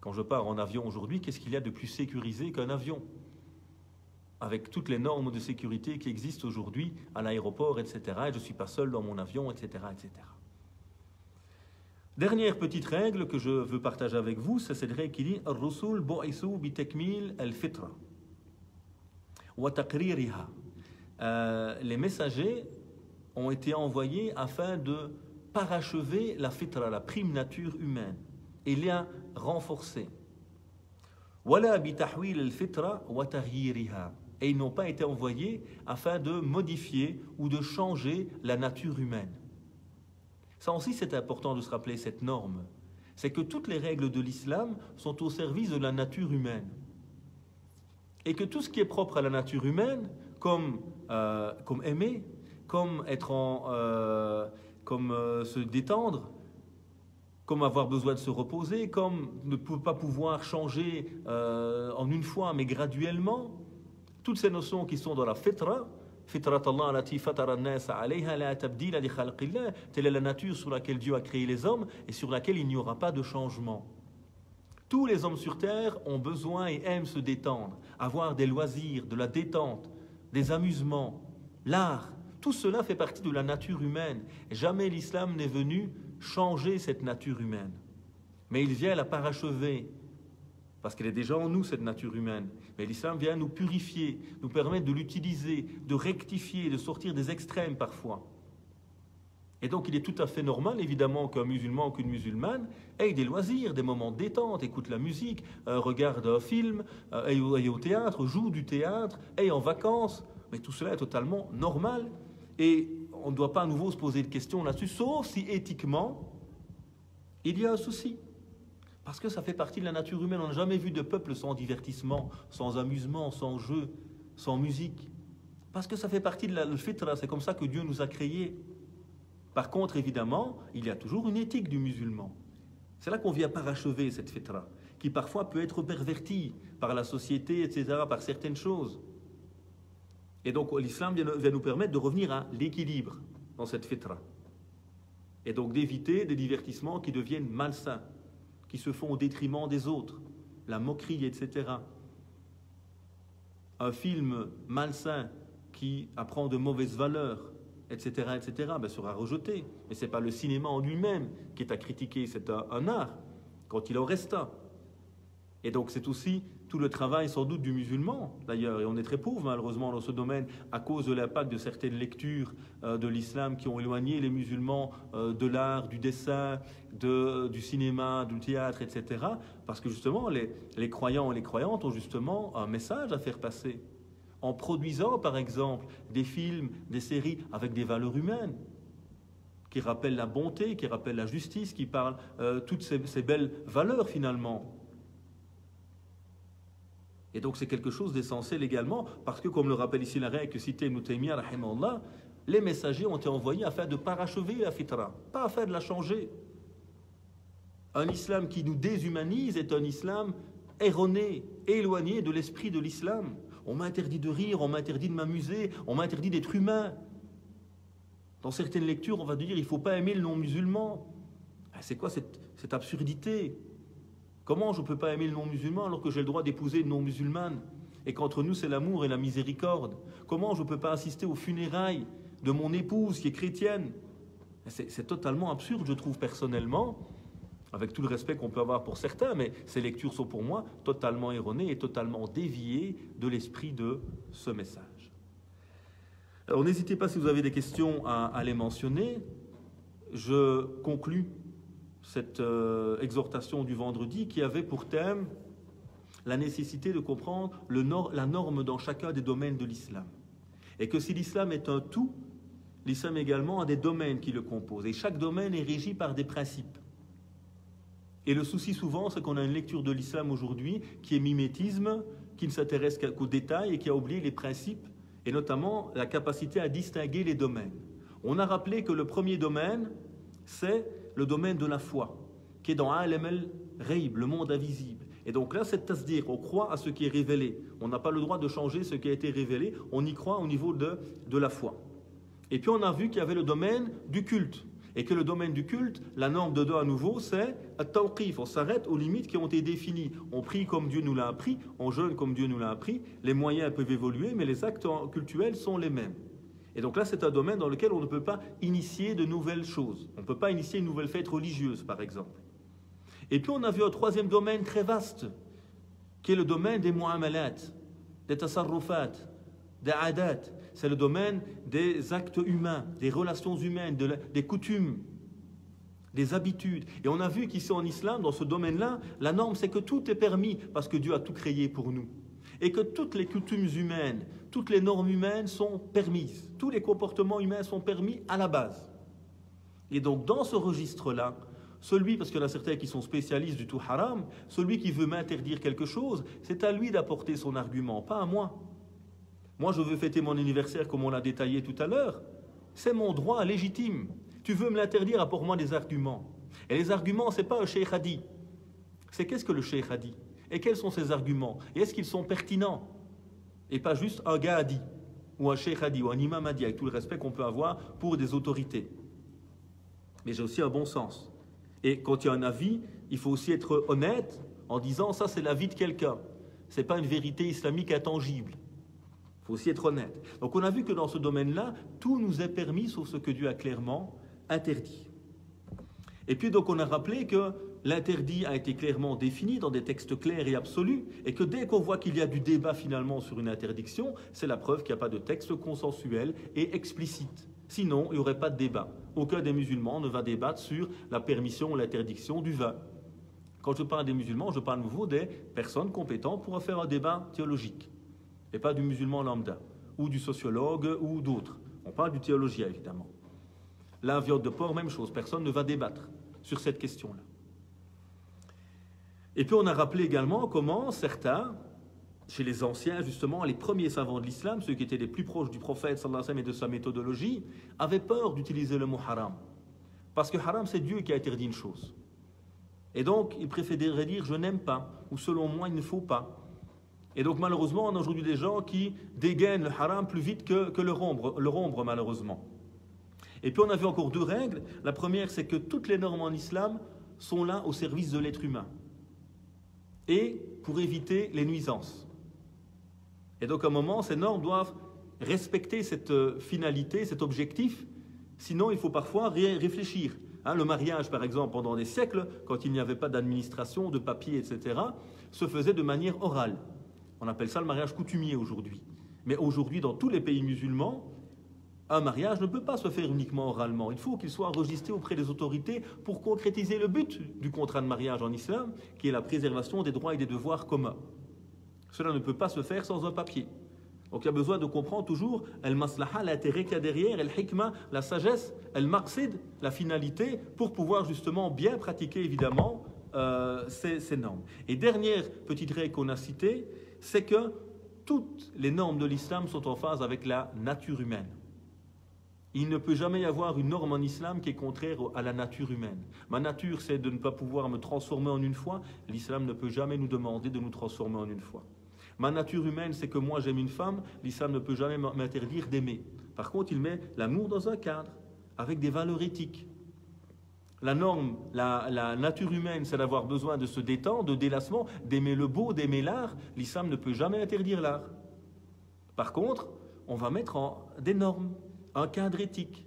Quand je pars en avion aujourd'hui, qu'est-ce qu'il y a de plus sécurisé qu'un avion ? Avec toutes les normes de sécurité qui existent aujourd'hui à l'aéroport, etc., et je ne suis pas seul dans mon avion, etc., etc. Dernière petite règle que je veux partager avec vous, c'est cette règle qui dit Ar-Rusul bu'ithu bi takmil al-fitra wa taqririha. Les messagers ont été envoyés afin de parachever la fitra, la prime nature humaine, et la renforcer. Wala bi tahwil al-fitra wa taghyiriha. Et ils n'ont pas été envoyés afin de modifier ou de changer la nature humaine. Ça aussi, c'est important de se rappeler cette norme. C'est que toutes les règles de l'islam sont au service de la nature humaine. Et que tout ce qui est propre à la nature humaine, comme aimer, comme se détendre, comme avoir besoin de se reposer, comme ne pas pouvoir changer en une fois, mais graduellement, toutes ces notions qui sont dans la fitra, telle est la nature sur laquelle Dieu a créé les hommes et sur laquelle il n'y aura pas de changement. Tous les hommes sur terre ont besoin et aiment se détendre, avoir des loisirs, de la détente, des amusements, l'art. Tout cela fait partie de la nature humaine. Jamais l'islam n'est venu changer cette nature humaine. Mais il vient la parachever, parce qu'elle est déjà en nous, cette nature humaine. Mais l'islam vient nous purifier, nous permettre de l'utiliser, de rectifier, de sortir des extrêmes parfois. Et donc il est tout à fait normal, évidemment, qu'un musulman ou qu'une musulmane ait des loisirs, des moments de détente, écoute la musique, regarde un film, aille au théâtre, joue du théâtre, aille en vacances. Mais tout cela est totalement normal. Et on ne doit pas à nouveau se poser de questions là-dessus, sauf si éthiquement, il y a un souci. Parce que ça fait partie de la nature humaine. On n'a jamais vu de peuple sans divertissement, sans amusement, sans jeu, sans musique. Parce que ça fait partie de la fitra, c'est comme ça que Dieu nous a créés. Par contre, évidemment, il y a toujours une éthique du musulman. C'est là qu'on vient parachever cette fitra, qui parfois peut être pervertie par la société, etc., par certaines choses. Et donc l'islam vient nous permettre de revenir à l'équilibre dans cette fitra. Et donc d'éviter des divertissements qui deviennent malsains, qui se font au détriment des autres, la moquerie, etc. Un film malsain qui apprend de mauvaises valeurs, etc., sera rejeté. Mais ce n'est pas le cinéma en lui-même qui est à critiquer, c'est un art, quand il en reste un. Et donc c'est aussi tout le travail sans doute du musulman, d'ailleurs, et on est très pauvre malheureusement dans ce domaine à cause de l'impact de certaines lectures de l'islam qui ont éloigné les musulmans de l'art, du dessin, du cinéma, du théâtre, etc. Parce que justement les croyants et les croyantes ont justement un message à faire passer en produisant par exemple des films, des séries avec des valeurs humaines qui rappellent la bonté, qui rappellent la justice, qui parlent toutes ces belles valeurs finalement. Et donc c'est quelque chose d'essentiel également, parce que comme le rappelle ici la règle que citait Ibn Taymiyyah, rahimahullah, les messagers ont été envoyés afin de parachever la fitra, pas afin de la changer. Un islam qui nous déshumanise est un islam erroné, éloigné de l'esprit de l'islam. On m'a interdit de rire, on m'a interdit de m'amuser, on m'a interdit d'être humain. Dans certaines lectures, on va dire il ne faut pas aimer le non-musulman. C'est quoi cette absurdité? Comment je ne peux pas aimer le non-musulman alors que j'ai le droit d'épouser une non-musulmane et qu'entre nous c'est l'amour et la miséricorde? Comment je ne peux pas assister aux funérailles de mon épouse qui est chrétienne? C'est totalement absurde, je trouve personnellement, avec tout le respect qu'on peut avoir pour certains, mais ces lectures sont pour moi totalement erronées et totalement déviées de l'esprit de ce message. Alors n'hésitez pas, si vous avez des questions, à les mentionner. Je conclus cette exhortation du vendredi qui avait pour thème la nécessité de comprendre la norme dans chacun des domaines de l'islam. Et que si l'islam est un tout, l'islam également a des domaines qui le composent. Et chaque domaine est régi par des principes. Et le souci souvent, c'est qu'on a une lecture de l'islam aujourd'hui qui est mimétisme, qui ne s'intéresse qu'aux détails et qui a oublié les principes, et notamment la capacité à distinguer les domaines. On a rappelé que le premier domaine, c'est le domaine de la foi, qui est dans Alam al-Ghaib, le monde invisible. Et donc là, c'est tasdir, on croit à ce qui est révélé. On n'a pas le droit de changer ce qui a été révélé, on y croit au niveau de la foi. Et puis on a vu qu'il y avait le domaine du culte. Et que le domaine du culte, la norme de deux à nouveau, c'est at-tawqif. On s'arrête aux limites qui ont été définies. On prie comme Dieu nous l'a appris, on jeûne comme Dieu nous l'a appris. Les moyens peuvent évoluer, mais les actes cultuels sont les mêmes. Et donc là, c'est un domaine dans lequel on ne peut pas initier de nouvelles choses. On ne peut pas initier une nouvelle fête religieuse, par exemple. Et puis on a vu un troisième domaine très vaste, qui est le domaine des mu'amalat, des tasarrufat, des adat. C'est le domaine des actes humains, des relations humaines, des coutumes, des habitudes. Et on a vu qu'ici en islam, dans ce domaine-là, la norme c'est que tout est permis parce que Dieu a tout créé pour nous. Et que toutes les coutumes humaines, toutes les normes humaines sont permises. Tous les comportements humains sont permis à la base. Et donc dans ce registre-là, parce qu'il y en a certains qui sont spécialistes du tout haram, celui qui veut m'interdire quelque chose, c'est à lui d'apporter son argument, pas à moi. Moi, je veux fêter mon anniversaire comme on l'a détaillé tout à l'heure. C'est mon droit légitime. Tu veux me l'interdire, apporte-moi des arguments. Et les arguments, ce n'est pas un cheikh a dit. C'est qu'est-ce que le cheikh a dit? Et quels sont ses arguments? Et est-ce qu'ils sont pertinents? Et pas juste un gars a dit, ou un cheikh a dit, ou un imam a dit, avec tout le respect qu'on peut avoir pour des autorités. Mais j'ai aussi un bon sens. Et quand il y a un avis, il faut aussi être honnête en disant ça, c'est l'avis de quelqu'un. Ce n'est pas une vérité islamique intangible. Il faut aussi être honnête. Donc on a vu que dans ce domaine-là, tout nous est permis sauf ce que Dieu a clairement interdit. Et puis donc on a rappelé que l'interdit a été clairement défini dans des textes clairs et absolus, et que dès qu'on voit qu'il y a du débat finalement sur une interdiction, c'est la preuve qu'il n'y a pas de texte consensuel et explicite. Sinon, il n'y aurait pas de débat. Aucun des musulmans ne va débattre sur la permission ou l'interdiction du vin. Quand je parle des musulmans, je parle à nouveau des personnes compétentes pour faire un débat théologique. Et pas du musulman lambda, ou du sociologue, ou d'autres. On parle du théologien, évidemment. La viande de porc, même chose. Personne ne va débattre sur cette question-là. Et puis on a rappelé également comment certains, chez les anciens, justement, les premiers savants de l'islam, ceux qui étaient les plus proches du prophète, sallallahu alayhi wa sallam, et de sa méthodologie, avaient peur d'utiliser le mot haram. Parce que haram, c'est Dieu qui a interdit une chose. Et donc, ils préféraient dire « je n'aime pas » ou « selon moi, il ne faut pas ». Et donc malheureusement, on a aujourd'hui des gens qui dégainent le haram plus vite que leur ombre malheureusement. Et puis on a vu encore deux règles. La première, c'est que toutes les normes en islam sont là au service de l'être humain. Et pour éviter les nuisances. Et donc à un moment, ces normes doivent respecter cette finalité, cet objectif. Sinon, il faut parfois réfléchir. Le mariage, par exemple, pendant des siècles, quand il n'y avait pas d'administration, de papier, etc., se faisait de manière orale. On appelle ça le mariage coutumier aujourd'hui. Mais aujourd'hui, dans tous les pays musulmans, un mariage ne peut pas se faire uniquement oralement. Il faut qu'il soit enregistré auprès des autorités pour concrétiser le but du contrat de mariage en islam, qui est la préservation des droits et des devoirs communs. Cela ne peut pas se faire sans un papier. Donc il y a besoin de comprendre toujours al-maslaha, l'intérêt qu'il y a derrière, al-hikma, la sagesse, al-maqsid, la finalité, pour pouvoir justement bien pratiquer évidemment ces normes. Et dernière petite règle qu'on a citée, c'est que toutes les normes de l'islam sont en phase avec la nature humaine. Il ne peut jamais y avoir une norme en islam qui est contraire à la nature humaine. Ma nature, c'est de ne pas pouvoir me transformer en une fois. L'islam ne peut jamais nous demander de nous transformer en une fois. Ma nature humaine, c'est que moi j'aime une femme. L'islam ne peut jamais m'interdire d'aimer. Par contre, il met l'amour dans un cadre, avec des valeurs éthiques. La norme, la nature humaine, c'est d'avoir besoin de se détendre, de délassement, d'aimer le beau, d'aimer l'art. L'islam ne peut jamais interdire l'art. Par contre, on va mettre des normes, un cadre éthique,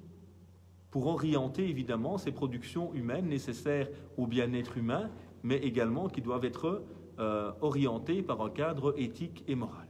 pour orienter évidemment ces productions humaines nécessaires au bien-être humain, mais également qui doivent être orientées par un cadre éthique et moral.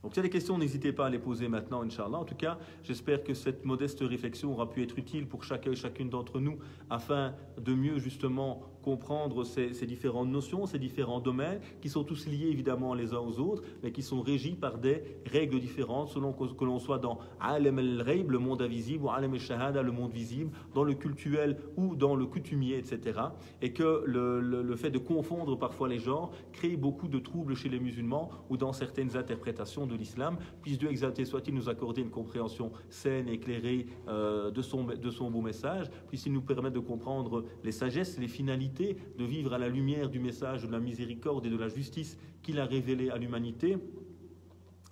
Donc, s'il y a des questions, n'hésitez pas à les poser maintenant, Inch'Allah. En tout cas, j'espère que cette modeste réflexion aura pu être utile pour chacun et chacune d'entre nous afin de mieux, justement, comprendre ces différentes notions, ces différents domaines qui sont tous liés, évidemment, les uns aux autres, mais qui sont régis par des règles différentes selon que l'on soit dans Alam al-Ghaib, le monde invisible, ou Alam al-Shahada, le monde visible, dans le cultuel ou dans le coutumier, etc. Et que le fait de confondre parfois les genres crée beaucoup de troubles chez les musulmans ou dans certaines interprétations de l'islam. Puisse Dieu exalté soit-il nous accorder une compréhension saine et éclairée de son beau message, puisse-t-il nous permettre de comprendre les sagesses, les finalités, de vivre à la lumière du message de la miséricorde et de la justice qu'il a révélé à l'humanité.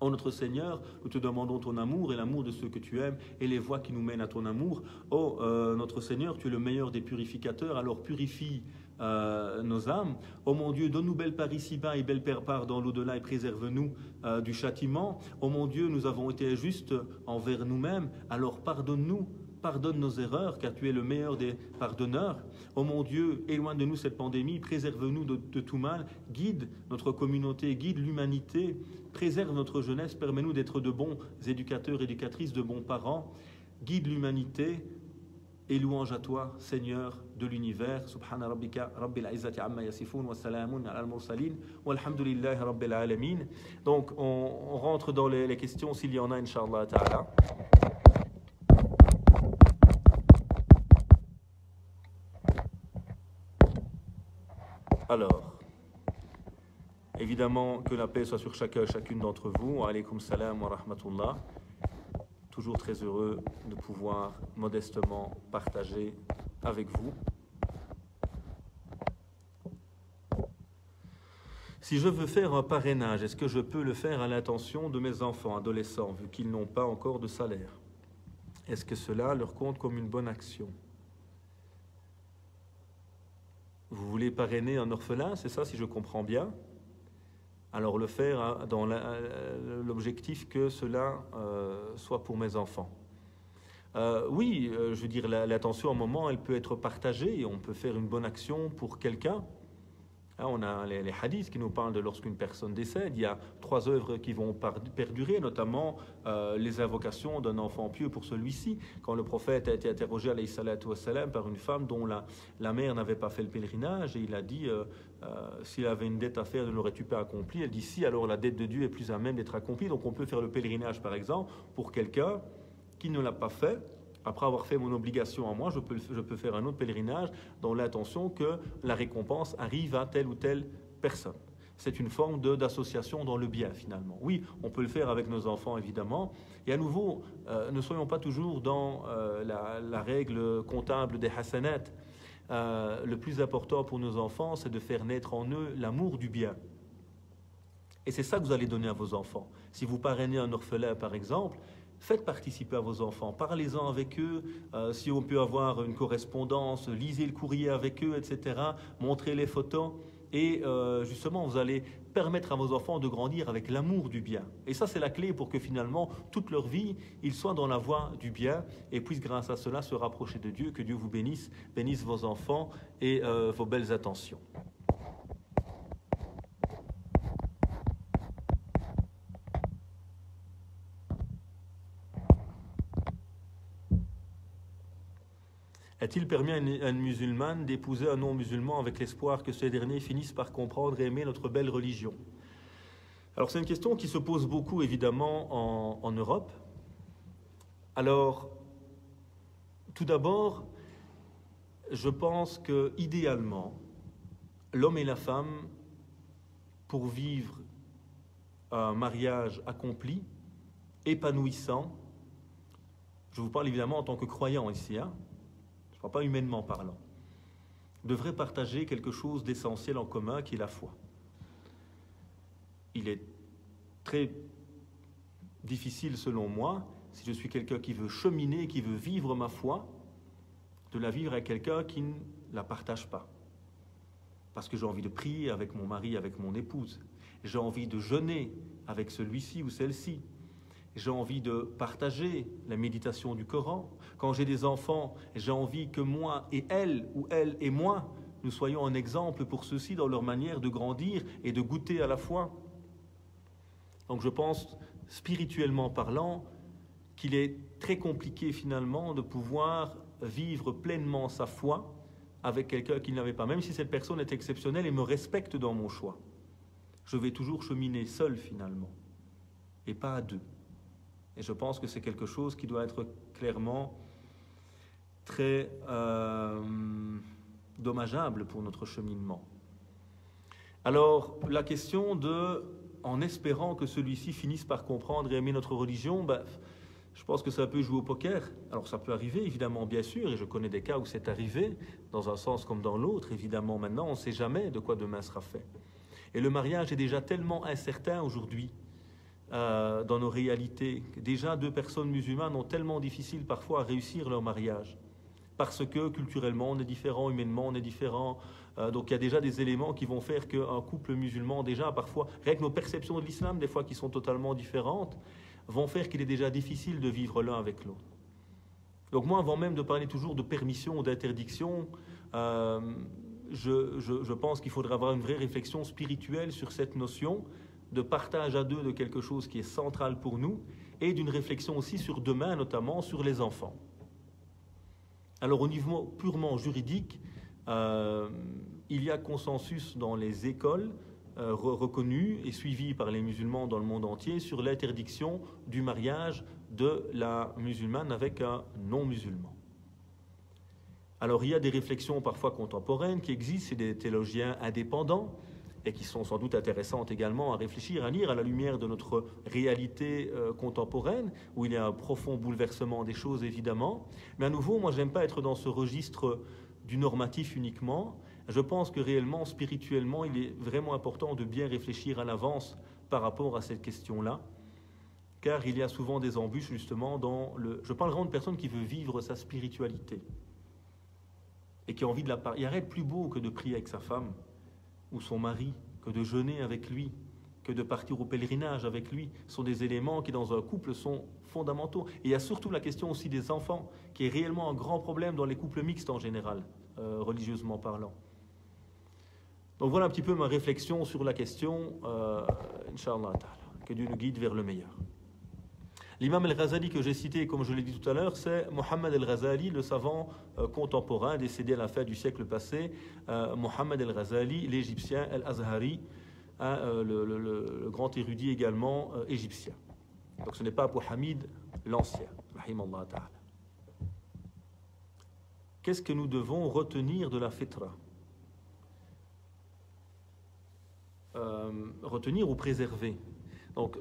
Oh notre Seigneur, nous te demandons ton amour et l'amour de ceux que tu aimes et les voies qui nous mènent à ton amour. Oh notre Seigneur, tu es le meilleur des purificateurs, alors purifie nos âmes. Oh mon Dieu, donne-nous belle part ici-bas et belle part dans l'au-delà et préserve-nous du châtiment. Oh mon Dieu, nous avons été injustes envers nous-mêmes, alors pardonne-nous. Pardonne nos erreurs, car tu es le meilleur des pardonneurs. Oh mon Dieu, éloigne de nous cette pandémie, préserve-nous de tout mal, guide notre communauté, guide l'humanité, préserve notre jeunesse, permets-nous d'être de bons éducateurs, éducatrices, de bons parents, guide l'humanité, et louange à toi, Seigneur de l'univers. Subhana rabbika rabbil izzati amma yasifun wa salamun ala al-mursalin walhamdulillahi rabbil alamin. Donc on rentre dans les questions s'il y en a, Inch'Allah ta'ala. Alors, évidemment que la paix soit sur chacun et chacune d'entre vous. Wa alaykum salam wa rahmatullah. Toujours très heureux de pouvoir modestement partager avec vous. Si je veux faire un parrainage, est-ce que je peux le faire à l'intention de mes enfants, adolescents, vu qu'ils n'ont pas encore de salaire? Est-ce que cela leur compte comme une bonne action? Vous voulez parrainer un orphelin, c'est ça, si je comprends bien? Alors le faire dans l'objectif que cela soit pour mes enfants. Oui, je veux dire, l'attention, à un moment, elle peut être partagée et on peut faire une bonne action pour quelqu'un. On a les hadiths qui nous parlent de lorsqu'une personne décède. Il y a 3 œuvres qui vont perdurer, notamment les invocations d'un enfant pieux pour celui-ci. Quand le prophète a été interrogé, alayhi salatu wassalam, par une femme dont la mère n'avait pas fait le pèlerinage, et il a dit s'il avait une dette à faire, ne l'aurais-tu pas accomplie? Elle dit si, alors la dette de Dieu est plus à même d'être accomplie. Donc on peut faire le pèlerinage, par exemple, pour quelqu'un qui ne l'a pas fait. Après avoir fait mon obligation à moi, je peux faire un autre pèlerinage dans l'intention que la récompense arrive à telle ou telle personne. C'est une forme d'association dans le bien, finalement. Oui, on peut le faire avec nos enfants, évidemment. Et à nouveau, ne soyons pas toujours dans la règle comptable des hasanat. Le plus important pour nos enfants, c'est de faire naître en eux l'amour du bien. Et c'est ça que vous allez donner à vos enfants. Si vous parrainez un orphelin, par exemple, faites participer à vos enfants, parlez-en avec eux, si on peut avoir une correspondance, lisez le courrier avec eux, etc. Montrez les photos et justement vous allez permettre à vos enfants de grandir avec l'amour du bien. Et ça c'est la clé pour que finalement toute leur vie, ils soient dans la voie du bien et puissent grâce à cela se rapprocher de Dieu. Que Dieu vous bénisse vos enfants et vos belles attentions. Est-il permis à une musulmane d'épouser un non-musulman avec l'espoir que ce dernier finisse par comprendre et aimer notre belle religion? Alors c'est une question qui se pose beaucoup évidemment en Europe. Alors, tout d'abord, je pense que idéalement, l'homme et la femme, pour vivre un mariage accompli, épanouissant, je vous parle évidemment en tant que croyant ici, hein, je ne parle pas humainement parlant, devrait partager quelque chose d'essentiel en commun qui est la foi. Il est très difficile selon moi, si je suis quelqu'un qui veut cheminer, qui veut vivre ma foi, de la vivre avec quelqu'un qui ne la partage pas. Parce que j'ai envie de prier avec mon mari, avec mon épouse. J'ai envie de jeûner avec celui-ci ou celle-ci. J'ai envie de partager la méditation du Coran. Quand j'ai des enfants, j'ai envie que moi et elle, ou elle et moi, nous soyons un exemple pour ceux-ci dans leur manière de grandir et de goûter à la foi. Donc je pense, spirituellement parlant, qu'il est très compliqué finalement de pouvoir vivre pleinement sa foi avec quelqu'un qui ne l'avait pas, même si cette personne est exceptionnelle et me respecte dans mon choix. Je vais toujours cheminer seul finalement, et pas à deux. Et je pense que c'est quelque chose qui doit être clairement très dommageable pour notre cheminement. Alors, la question de, en espérant que celui-ci finisse par comprendre et aimer notre religion, je pense que ça peut jouer au poker. Alors ça peut arriver, évidemment, bien sûr, et je connais des cas où c'est arrivé, dans un sens comme dans l'autre. Évidemment, maintenant, on ne sait jamais de quoi demain sera fait. Et le mariage est déjà tellement incertain aujourd'hui, dans nos réalités. Déjà, 2 personnes musulmanes ont tellement difficile parfois à réussir leur mariage. Parce que culturellement, on est différent, humainement, on est différent. Donc il y a déjà des éléments qui vont faire qu'un couple musulman, déjà, parfois, rien que nos perceptions de l'islam, des fois, qui sont totalement différentes, vont faire qu'il est déjà difficile de vivre l'un avec l'autre. Donc moi, avant même de parler toujours de permission ou d'interdiction, je pense qu'il faudrait avoir une vraie réflexion spirituelle sur cette notion de partage à deux de quelque chose qui est central pour nous et d'une réflexion aussi sur demain, notamment sur les enfants. Alors au niveau purement juridique, il y a consensus dans les écoles reconnues et suivies par les musulmans dans le monde entier sur l'interdiction du mariage de la musulmane avec un non-musulman. Alors il y a des réflexions parfois contemporaines qui existent, c'est des théologiens indépendants et qui sont sans doute intéressantes également à réfléchir, à lire à la lumière de notre réalité contemporaine, où il y a un profond bouleversement des choses évidemment. Mais à nouveau, moi je n'aime pas être dans ce registre du normatif uniquement. Je pense que réellement, spirituellement, il est vraiment important de bien réfléchir à l'avance par rapport à cette question-là, car il y a souvent des embûches justement dans le... Je parle vraiment de personnes qui veulent vivre sa spiritualité et qui ont envie de la... Il n'y a rien de plus beau que de prier avec sa femme ou son mari, que de jeûner avec lui, que de partir au pèlerinage avec lui. Ce sont des éléments qui dans un couple sont fondamentaux. Et il y a surtout la question aussi des enfants, qui est réellement un grand problème dans les couples mixtes en général, religieusement parlant. Donc voilà un petit peu ma réflexion sur la question, Inch'Allah ta'ala, que Dieu nous guide vers le meilleur. L'imam al-Ghazali que j'ai cité, comme je l'ai dit tout à l'heure, c'est Mohammed al-Ghazali, le savant contemporain décédé à la fin du siècle passé. Mohammed al-Ghazali, l'Égyptien, al-Azhari, le grand érudit également égyptien. Donc ce n'est pas Abu Hamid l'ancien, rahimallah ta'ala. Qu'est-ce que nous devons retenir de la fitra ? Retenir ou préserver. Donc,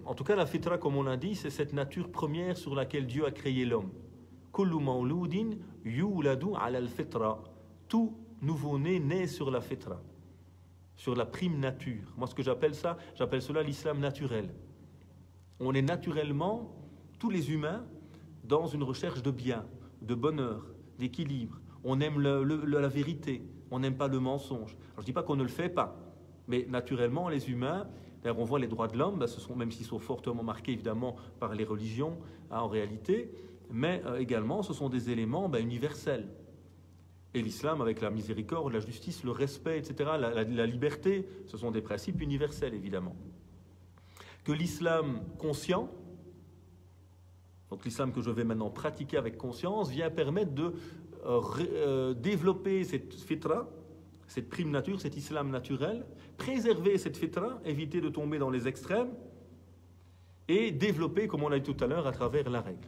en tout cas, la fitra, comme on l'a dit, c'est cette nature première sur laquelle Dieu a créé l'homme. Kullu mawludin yuladu ala al-fitra. Tout nouveau-né naît sur la fitra, sur la prime nature. Moi, ce que j'appelle cela l'islam naturel. On est naturellement, tous les humains, dans une recherche de bien, de bonheur, d'équilibre. On aime la vérité, on n'aime pas le mensonge. Alors, je ne dis pas qu'on ne le fait pas, mais naturellement, les humains... D'ailleurs, on voit les droits de l'homme, même s'ils sont fortement marqués évidemment par les religions en réalité, mais également ce sont des éléments universels. Et l'islam avec la miséricorde, la justice, le respect, etc., la liberté, ce sont des principes universels évidemment. Que l'islam conscient, donc l'islam que je vais maintenant pratiquer avec conscience, vient permettre de développer cette fitra, cette prime nature, cet islam naturel, préserver cette fitra, éviter de tomber dans les extrêmes et développer, comme on l'a dit tout à l'heure, à travers la règle.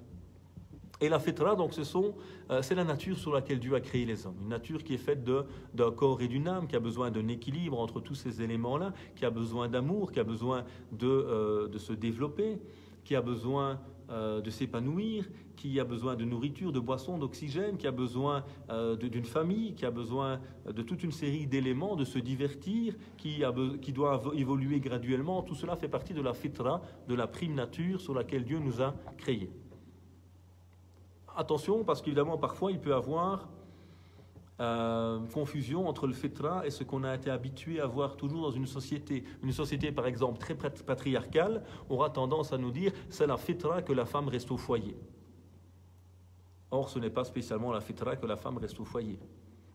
Et la fitra, donc, c'est la nature sur laquelle Dieu a créé les hommes. Une nature qui est faite d'un corps et d'une âme, qui a besoin d'un équilibre entre tous ces éléments-là, qui a besoin d'amour, qui a besoin de se développer, qui a besoin de s'épanouir, qui a besoin de nourriture, de boissons, d'oxygène, qui a besoin d'une famille, qui a besoin de toute une série d'éléments, de se divertir, qui doit évoluer graduellement. Tout cela fait partie de la fitra, de la prime nature sur laquelle Dieu nous a créés. Attention, parce qu'évidemment, parfois, il peut y avoir confusion entre le fitra et ce qu'on a été habitué à voir toujours dans une société. Une société, par exemple, très patriarcale, aura tendance à nous dire « c'est la fitra que la femme reste au foyer ». Or, ce n'est pas spécialement la fitra que la femme reste au foyer.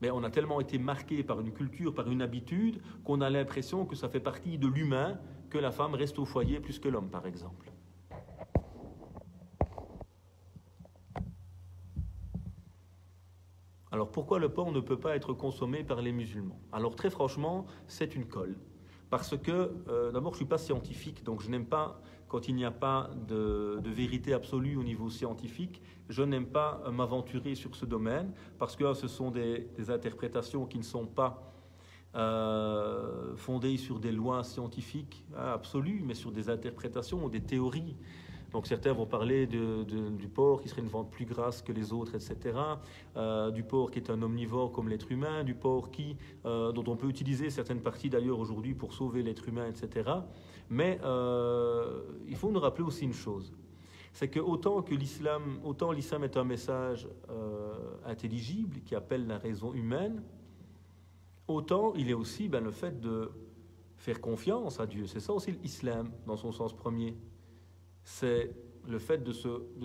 Mais on a tellement été marqué par une culture, par une habitude, qu'on a l'impression que ça fait partie de l'humain que la femme reste au foyer plus que l'homme, par exemple. Alors pourquoi le porc ne peut pas être consommé par les musulmans? Alors très franchement, c'est une colle. Parce que, d'abord, je ne suis pas scientifique, donc je n'aime pas, quand il n'y a pas de vérité absolue au niveau scientifique, je n'aime pas m'aventurer sur ce domaine, parce que ce sont des interprétations qui ne sont pas fondées sur des lois scientifiques absolues, mais sur des interprétations ou des théories. Donc certains vont parler du porc qui serait une viande plus grasse que les autres, etc. Du porc qui est un omnivore comme l'être humain, du porc dont on peut utiliser certaines parties d'ailleurs aujourd'hui pour sauver l'être humain, etc. Mais il faut nous rappeler aussi une chose, c'est que autant l'islam est un message intelligible qui appelle la raison humaine, autant il est aussi le fait de faire confiance à Dieu. C'est ça aussi l'islam dans son sens premier. C'est le fait de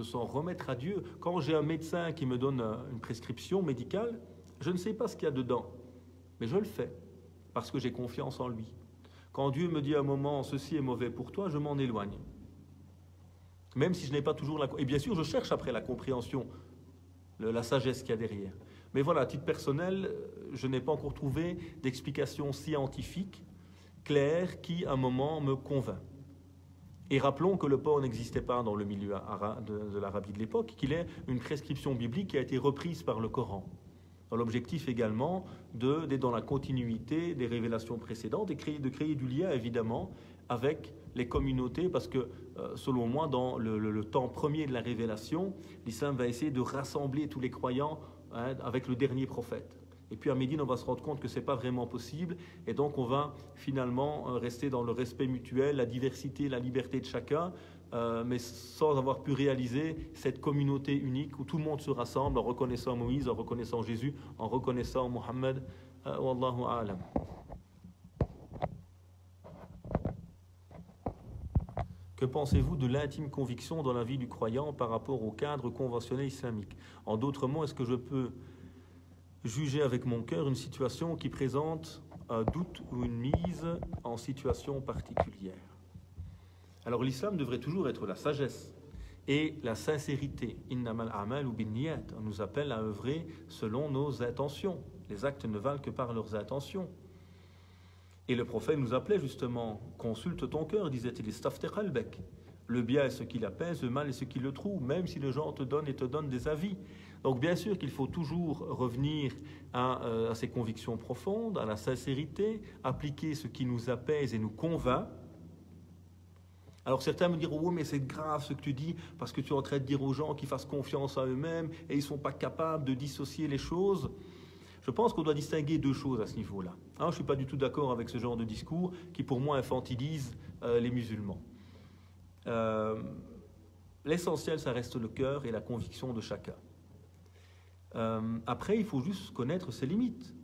s'en remettre à Dieu. Quand j'ai un médecin qui me donne une prescription médicale, je ne sais pas ce qu'il y a dedans, mais je le fais, parce que j'ai confiance en lui. Quand Dieu me dit à un moment, ceci est mauvais pour toi, je m'en éloigne. Même si je n'ai pas toujours Et bien sûr, je cherche après la compréhension, la sagesse qu'il y a derrière. Mais voilà, à titre personnel, je n'ai pas encore trouvé d'explication scientifique claire qui, à un moment, me convainc. Et rappelons que le porc n'existait pas dans le milieu de l'Arabie de l'époque, qu'il est une prescription biblique qui a été reprise par le Coran. L'objectif également d'être dans la continuité des révélations précédentes et de créer du lien évidemment avec les communautés, parce que selon moi, dans le temps premier de la révélation, l'islam va essayer de rassembler tous les croyants avec le dernier prophète. Et puis à Médine, on va se rendre compte que ce n'est pas vraiment possible. Et donc on va finalement rester dans le respect mutuel, la diversité, la liberté de chacun, mais sans avoir pu réaliser cette communauté unique où tout le monde se rassemble en reconnaissant Moïse, en reconnaissant Jésus, en reconnaissant Mohammed. Wallahu a'lam. Que pensez-vous de l'intime conviction dans la vie du croyant par rapport au cadre conventionnel islamique? En d'autres mots, est-ce que je peux juger avec mon cœur une situation qui présente un doute ou une mise en situation particulière? Alors l'islam devrait toujours être la sagesse et la sincérité. Innamal a'malu binniyat. On nous appelle à œuvrer selon nos intentions. Les actes ne valent que par leurs intentions. Et le prophète nous appelait justement, consulte ton cœur, disait-il, istaftir qalbak. Le bien est ce qui l'apaise, le mal est ce qui le trouve, même si les gens te donnent des avis. Donc bien sûr qu'il faut toujours revenir à ces convictions profondes, à la sincérité, appliquer ce qui nous apaise et nous convainc. Alors certains me diront, oui mais c'est grave ce que tu dis, parce que tu es en train de dire aux gens qu'ils fassent confiance à eux-mêmes et ils ne sont pas capables de dissocier les choses. Je pense qu'on doit distinguer deux choses à ce niveau-là. Je ne suis pas du tout d'accord avec ce genre de discours qui pour moi infantilise les musulmans. L'essentiel, ça reste le cœur et la conviction de chacun. Après, il faut juste connaître ses limites.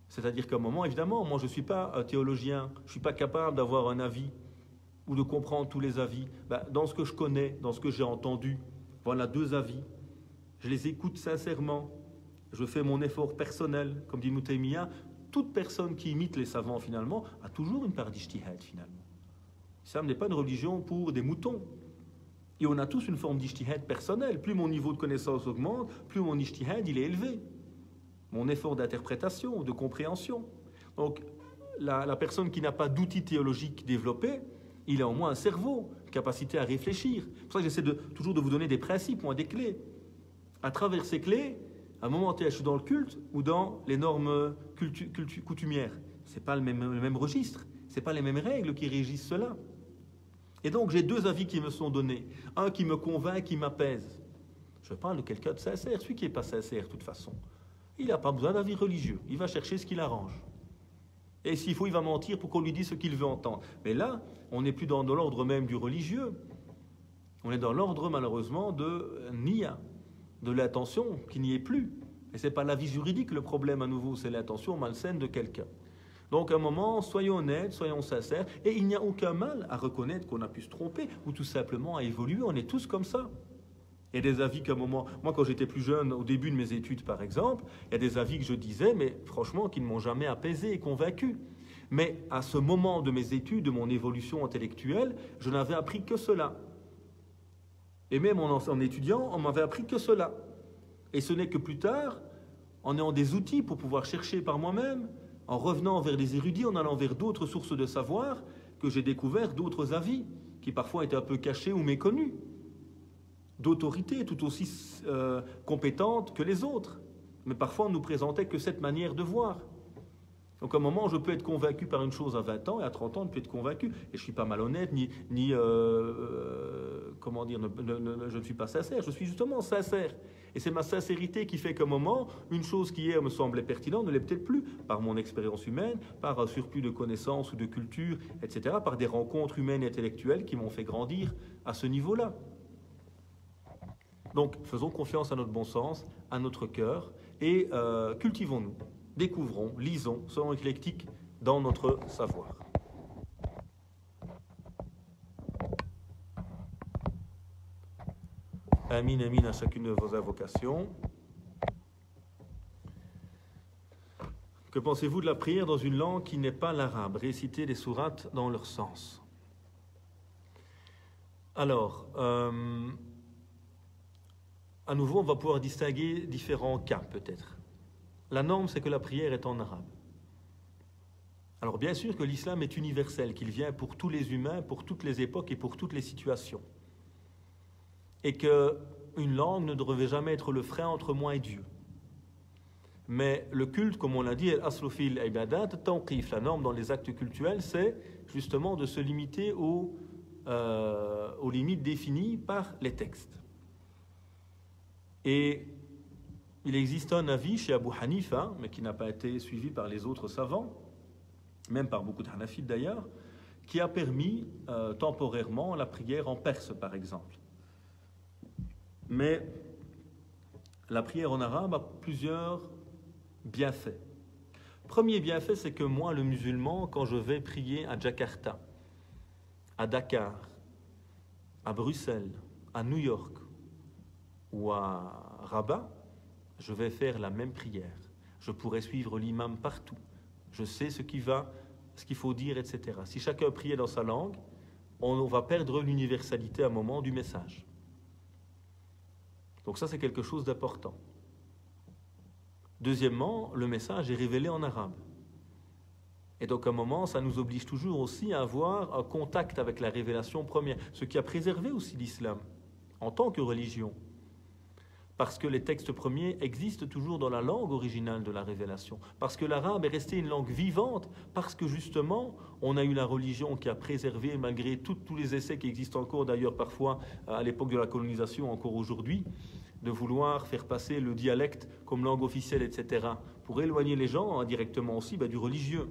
C'est-à-dire qu'à un moment, évidemment, moi je ne suis pas un théologien, je ne suis pas capable d'avoir un avis ou de comprendre tous les avis. Dans ce que je connais, dans ce que j'ai entendu, voilà deux avis. Je les écoute sincèrement. Je fais mon effort personnel. Comme dit Ibn Taymiyyah, toute personne qui imite les savants, finalement, a toujours une part d'ijtihad, finalement. L'islam n'est pas une religion pour des moutons. Et on a tous une forme d'ijtihad personnel. Plus mon niveau de connaissance augmente, plus mon ijtihad il est élevé. Mon effort d'interprétation, de compréhension. Donc, la personne qui n'a pas d'outils théologiques développés, il a au moins un cerveau, une capacité à réfléchir. C'est pour ça que j'essaie toujours de vous donner des principes, des clés. À travers ces clés, à un moment donné, je suis dans le culte ou dans les normes coutumières. Ce n'est pas le même registre, ce n'est pas les mêmes règles qui régissent cela. Et donc, j'ai deux avis qui me sont donnés. Un qui me convainc, qui m'apaise. Je parle de quelqu'un de sincère. Celui qui n'est pas sincère, de toute façon, il n'a pas besoin d'avis religieux. Il va chercher ce qu'il arrange. Et s'il faut, il va mentir pour qu'on lui dise ce qu'il veut entendre. Mais là, on n'est plus dans l'ordre même du religieux. On est dans l'ordre, malheureusement, de Nia, de l'intention qui n'y est plus. Et ce n'est pas l'avis juridique le problème à nouveau, c'est l'intention malsaine de quelqu'un. Donc à un moment, soyons honnêtes, soyons sincères, et il n'y a aucun mal à reconnaître qu'on a pu se tromper, ou tout simplement à évoluer, on est tous comme ça. Il y a des avis qu'à un moment, moi quand j'étais plus jeune, au début de mes études par exemple, il y a des avis que je disais, mais franchement qui ne m'ont jamais apaisé et convaincu. Mais à ce moment de mes études, de mon évolution intellectuelle, je n'avais appris que cela. Et même en étudiant, on m'avait appris que cela. Et ce n'est que plus tard, en ayant des outils pour pouvoir chercher par moi-même, en revenant vers des érudits, en allant vers d'autres sources de savoir, que j'ai découvert d'autres avis, qui parfois étaient un peu cachés ou méconnus, d'autorités tout aussi compétentes que les autres. Mais parfois on ne nous présentait que cette manière de voir. Donc à un moment, je peux être convaincu par une chose à 20 ans, et à 30 ans, je peux être convaincu. Et je ne suis pas malhonnête, comment dire, je ne suis pas sincère, je suis justement sincère. Et c'est ma sincérité qui fait qu'à un moment, une chose qui hier me semblait pertinente ne l'est peut-être plus, par mon expérience humaine, par un surplus de connaissances ou de culture, etc., par des rencontres humaines et intellectuelles qui m'ont fait grandir à ce niveau-là. Donc, faisons confiance à notre bon sens, à notre cœur, et cultivons-nous. Découvrons, lisons, soyons éclectiques dans notre savoir. Amin, amin à chacune de vos invocations. Que pensez-vous de la prière dans une langue qui n'est pas l'arabe? Réciter les sourates dans leur sens. Alors, à nouveau, on va pouvoir distinguer différents cas, peut-être. La norme, c'est que la prière est en arabe. Alors bien sûr que l'islam est universel, qu'il vient pour tous les humains, pour toutes les époques et pour toutes les situations. Et qu'une langue ne devrait jamais être le frein entre moi et Dieu. Mais le culte, comme on l'a dit, al-aslu fil ibadat tawqif, la norme dans les actes cultuels, c'est justement de se limiter aux limites définies par les textes. Et il existe un avis chez Abu Hanifa, mais qui n'a pas été suivi par les autres savants, même par beaucoup de Hanafites d'ailleurs, qui a permis temporairement la prière en perse, par exemple. Mais la prière en arabe a plusieurs bienfaits. Premier bienfait, c'est que moi, le musulman, quand je vais prier à Jakarta, à Dakar, à Bruxelles, à New York ou à Rabat, je vais faire la même prière. Je pourrai suivre l'imam partout. Je sais ce qu'il faut dire, etc. Si chacun priait dans sa langue, on va perdre l'universalité à un moment du message. Donc ça, c'est quelque chose d'important. Deuxièmement, le message est révélé en arabe. Et donc à un moment, ça nous oblige toujours aussi à avoir un contact avec la révélation première, ce qui a préservé aussi l'islam en tant que religion. Parce que les textes premiers existent toujours dans la langue originale de la révélation. Parce que l'arabe est resté une langue vivante, parce que justement, on a eu la religion qui a préservé, malgré tous les essais qui existent encore, d'ailleurs parfois à l'époque de la colonisation, encore aujourd'hui, de vouloir faire passer le dialecte comme langue officielle, etc., pour éloigner les gens indirectement aussi du religieux.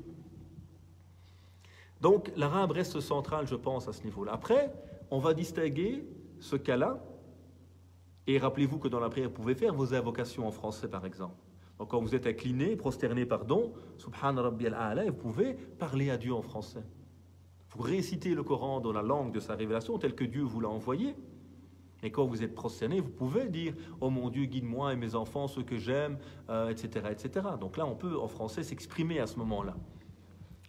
Donc l'arabe reste central, je pense, à ce niveau-là. Après, on va distinguer ce cas-là. Et rappelez-vous que dans la prière, vous pouvez faire vos invocations en français, par exemple. Donc quand vous êtes incliné, prosterné, pardon, Subhan Rabbi al-A'la, vous pouvez parler à Dieu en français. Vous récitez le Coran dans la langue de sa révélation, telle que Dieu vous l'a envoyé. Et quand vous êtes prosterné, vous pouvez dire « Oh mon Dieu, guide-moi et mes enfants, ceux que j'aime, etc., etc. » Donc là, on peut, en français, s'exprimer à ce moment-là.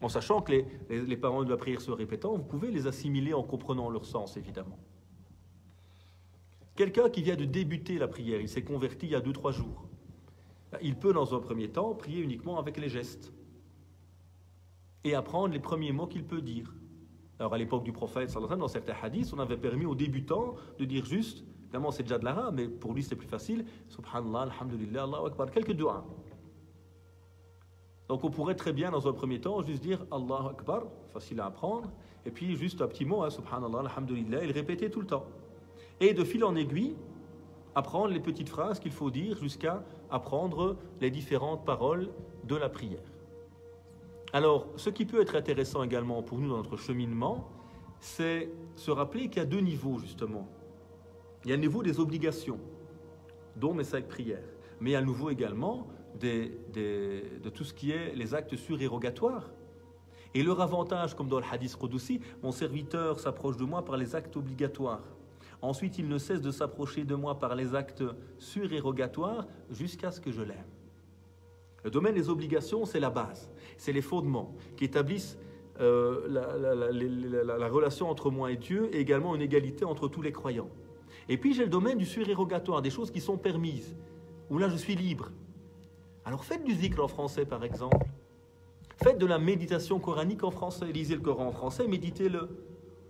En sachant que les paroles de la prière se répétant, vous pouvez les assimiler en comprenant leur sens, évidemment. Quelqu'un qui vient de débuter la prière, il s'est converti il y a 2-3 jours. Il peut, dans un premier temps, prier uniquement avec les gestes et apprendre les premiers mots qu'il peut dire. Alors, à l'époque du prophète, sallallahu alayhi wa sallam, dans certains hadiths, on avait permis aux débutants de dire juste Évidemment, c'est déjà de l'arabe, mais pour lui, c'est plus facile. Subhanallah, alhamdulillah, Allahu Akbar. Quelques doigts. Donc, on pourrait très bien, dans un premier temps, juste dire Allahu Akbar, facile à apprendre, et puis juste un petit mot, hein, Subhanallah, alhamdulillah, et le répéter tout le temps. Et de fil en aiguille, apprendre les petites phrases qu'il faut dire jusqu'à apprendre les différentes paroles de la prière. Alors, ce qui peut être intéressant également pour nous dans notre cheminement, c'est se rappeler qu'il y a deux niveaux, justement. Il y a le niveau des obligations, dont mes 5 prières, mais il y a le niveau également de tout ce qui est les actes surérogatoires. Et leur avantage, comme dans le hadith Qudusi, mon serviteur s'approche de moi par les actes obligatoires. Ensuite, il ne cesse de s'approcher de moi par les actes surérogatoires jusqu'à ce que je l'aime. Le domaine des obligations, c'est la base, c'est les fondements qui établissent la relation entre moi et Dieu et également une égalité entre tous les croyants. Et puis j'ai le domaine du surérogatoire, des choses qui sont permises, où là je suis libre. Alors faites du zikr en français par exemple. Faites de la méditation coranique en français. Lisez le Coran en français, méditez-le.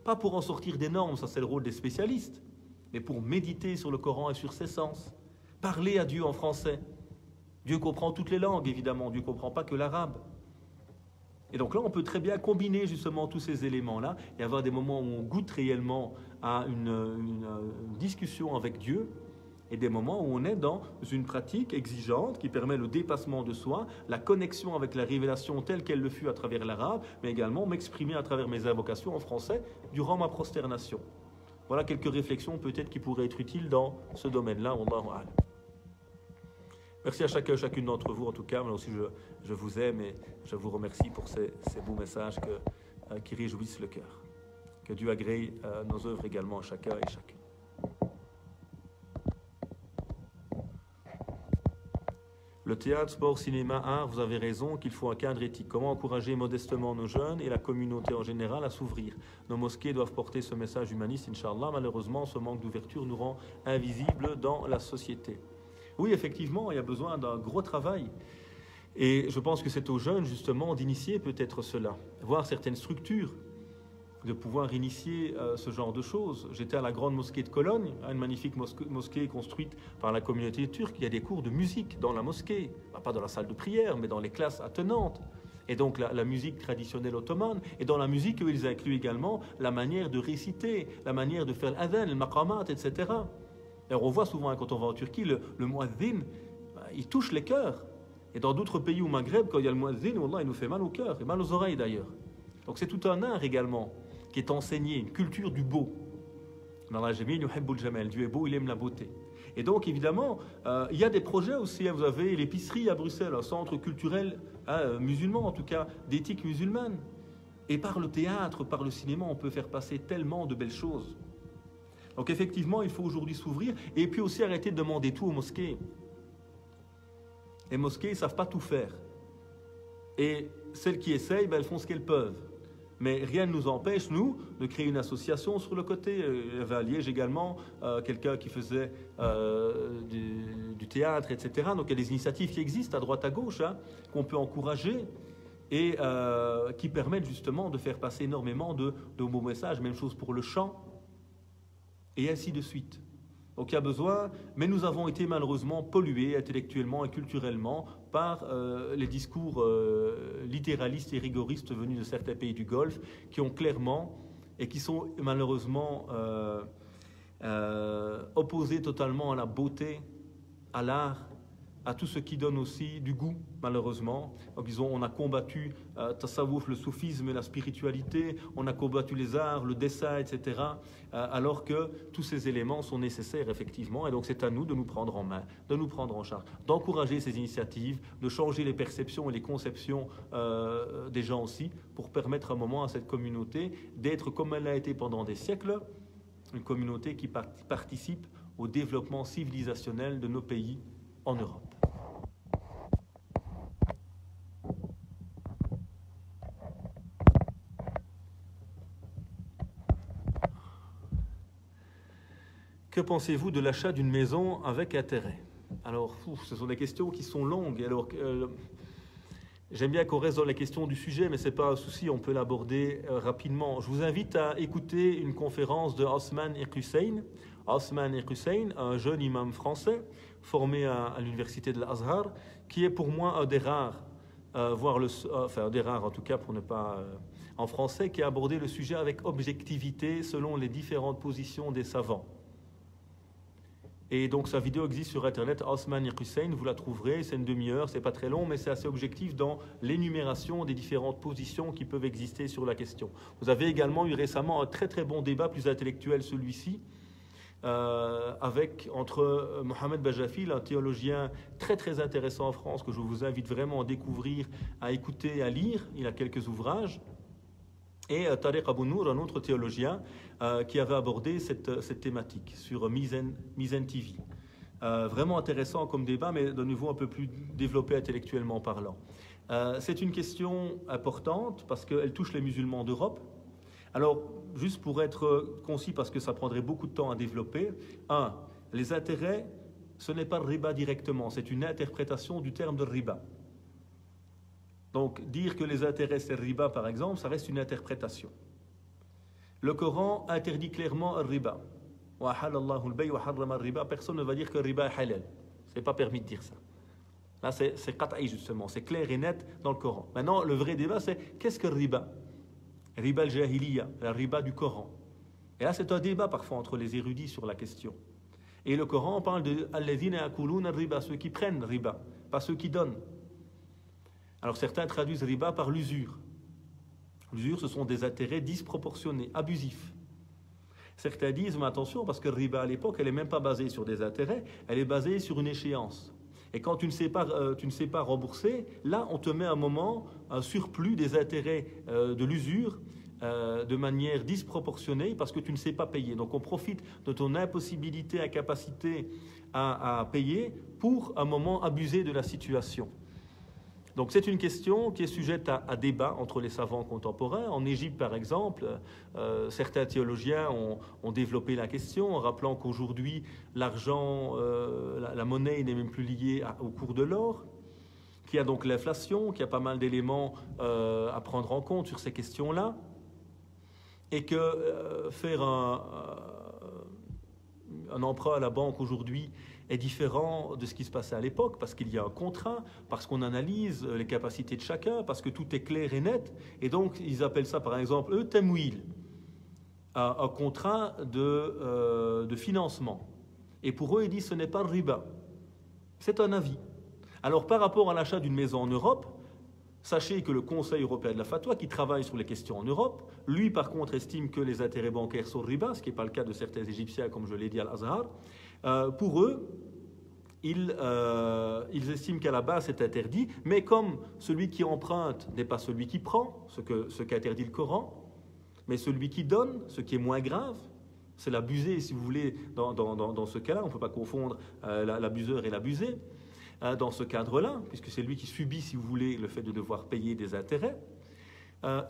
Pas pour en sortir des normes, ça c'est le rôle des spécialistes, mais pour méditer sur le Coran et sur ses sens. Parlez à Dieu en français. Dieu comprend toutes les langues, évidemment. Dieu ne comprend pas que l'arabe. Et donc là, on peut très bien combiner justement tous ces éléments-là et avoir des moments où on goûte réellement à une discussion avec Dieu et des moments où on est dans une pratique exigeante qui permet le dépassement de soi, la connexion avec la révélation telle qu'elle le fut à travers l'arabe, mais également m'exprimer à travers mes invocations en français durant ma prosternation. Voilà quelques réflexions peut-être qui pourraient être utiles dans ce domaine-là. Wallahu a'lam. Merci à chacun et chacune d'entre vous en tout cas, mais aussi je vous aime et je vous remercie pour ces beaux messages qui réjouissent le cœur. Que Dieu agrée nos œuvres également à chacun et chacune. Le théâtre, sport, cinéma, art, vous avez raison qu'il faut un cadre éthique. Comment encourager modestement nos jeunes et la communauté en général à s'ouvrir? Nos mosquées doivent porter ce message humaniste, Inch'Allah. Malheureusement, ce manque d'ouverture nous rend invisibles dans la société. Oui, effectivement, il y a besoin d'un gros travail. Et je pense que c'est aux jeunes, justement, d'initier peut-être cela. Voir certaines structures, de pouvoir initier ce genre de choses. J'étais à la grande mosquée de Cologne, une magnifique mosquée construite par la communauté turque. Il y a des cours de musique dans la mosquée. Pas dans la salle de prière, mais dans les classes attenantes. Et donc la musique traditionnelle ottomane. Et dans la musique, ils incluent également la manière de réciter, la manière de faire l'adhan, le maqamat, etc. Alors on voit souvent quand on va en Turquie, le muazzin, il touche les cœurs. Et dans d'autres pays au Maghreb, quand il y a le muazzin, wallah, il nous fait mal au cœur, et mal aux oreilles d'ailleurs. Donc c'est tout un art également qui est enseigné, une culture du beau. Dans la Jamil, yuhibbul jamal, Dieu est beau, il aime la beauté. Et donc évidemment, il y a des projets aussi. Vous avez l'épicerie à Bruxelles, un centre culturel musulman, en tout cas d'éthique musulmane. Et par le théâtre, par le cinéma, on peut faire passer tellement de belles choses. Donc effectivement, il faut aujourd'hui s'ouvrir et puis aussi arrêter de demander tout aux mosquées. Les mosquées ne savent pas tout faire. Et celles qui essayent, elles font ce qu'elles peuvent. Mais rien ne nous empêche, nous, de créer une association sur le côté. Il y avait à Liège également quelqu'un qui faisait du théâtre, etc. Donc il y a des initiatives qui existent à droite à gauche, qu'on peut encourager et qui permettent justement de faire passer énormément de beaux messages. Même chose pour le chant. Et ainsi de suite. Donc il y a besoin, mais nous avons été malheureusement pollués intellectuellement et culturellement par les discours littéralistes et rigoristes venus de certains pays du Golfe qui ont clairement et qui sont malheureusement opposés totalement à la beauté, à l'art, à tout ce qui donne aussi du goût, malheureusement. Donc, on a combattu Tasawwuf, le soufisme et la spiritualité, on a combattu les arts, le dessin, etc., alors que tous ces éléments sont nécessaires, effectivement, et donc c'est à nous de nous prendre en main, de nous prendre en charge, d'encourager ces initiatives, de changer les perceptions et les conceptions des gens aussi, pour permettre un moment à cette communauté d'être comme elle a été pendant des siècles, une communauté qui participe au développement civilisationnel de nos pays en Europe. Que pensez-vous de l'achat d'une maison avec intérêt? Alors, ce sont des questions qui sont longues. Alors, j'aime bien qu'on reste dans les questions du sujet, mais ce n'est pas un souci, on peut l'aborder rapidement. Je vous invite à écouter une conférence de Osman Hussein Osman Hussein, un jeune imam français formé à l'université de l'Azhar, qui est pour moi un des rares, un des rares en tout cas pour ne pas en français, qui a abordé le sujet avec objectivité selon les différentes positions des savants. Et donc sa vidéo existe sur internet, Osman Hussein, vous la trouverez, c'est une demi-heure, c'est pas très long, mais c'est assez objectif dans l'énumération des différentes positions qui peuvent exister sur la question. Vous avez également eu récemment un très très bon débat, plus intellectuel celui-ci, entre Mohamed Bajafil, un théologien très très intéressant en France, que je vous invite vraiment à découvrir, à écouter, à lire, il a quelques ouvrages, et Tariq Abou Nour, un autre théologien, qui avait abordé cette thématique sur Mizan TV. Vraiment intéressant comme débat, mais de nouveau un peu plus développé intellectuellement parlant. C'est une question importante parce qu'elle touche les musulmans d'Europe. Alors, juste pour être concis, parce que ça prendrait beaucoup de temps à développer, les intérêts, ce n'est pas le riba directement, c'est une interprétation du terme de riba. Donc, dire que les intérêts c'est riba, par exemple, ça reste une interprétation. Le Coran interdit clairement le riba. Personne ne va dire que le riba est halal. Ce n'est pas permis de dire ça. Là, c'est qat'i justement, c'est clair et net dans le Coran. Maintenant, le vrai débat, c'est qu'est-ce que le riba? Riba al-jahiliya, la riba du Coran. Et là, c'est un débat parfois entre les érudits sur la question. Et le Coran parle de alladhina yakuluna riba, ceux qui prennent riba, pas ceux qui donnent. Alors certains traduisent riba par l'usure. L'usure, ce sont des intérêts disproportionnés, abusifs. Certains disent, mais attention, parce que riba à l'époque, elle n'est même pas basée sur des intérêts, elle est basée sur une échéance. Et quand tu ne sais pas rembourser, là, on te met un moment un surplus des intérêts de l'usure de manière disproportionnée parce que tu ne sais pas payer. Donc on profite de ton impossibilité, incapacité à payer pour un moment abuser de la situation. Donc c'est une question qui est sujette à débat entre les savants contemporains. En Égypte, par exemple, certains théologiens ont développé la question en rappelant qu'aujourd'hui, l'argent, la monnaie n'est même plus liée au cours de l'or, qu'il y a donc l'inflation, qu'il y a pas mal d'éléments à prendre en compte sur ces questions-là, et que faire un emprunt à la banque aujourd'hui est différent de ce qui se passait à l'époque, parce qu'il y a un contrat, parce qu'on analyse les capacités de chacun, parce que tout est clair et net. Et donc, ils appellent ça, par exemple, temwil, un contrat de financement. Et pour eux, ils disent ce n'est pas le riba. C'est un avis. Alors, par rapport à l'achat d'une maison en Europe, sachez que le Conseil européen de la fatwa, qui travaille sur les questions en Europe, lui, par contre, estime que les intérêts bancaires sont riba, ce qui n'est pas le cas de certains Égyptiens, comme je l'ai dit à l'Azhar. Pour eux, ils estiment qu'à la base c'est interdit, mais comme celui qui emprunte n'est pas celui qui prend, ce qu'interdit le Coran, mais celui qui donne, ce qui est moins grave, c'est l'abusé, si vous voulez, dans ce cas-là, on ne peut pas confondre l'abuseur et l'abusé, dans ce cadre-là, puisque c'est lui qui subit, si vous voulez, le fait de devoir payer des intérêts,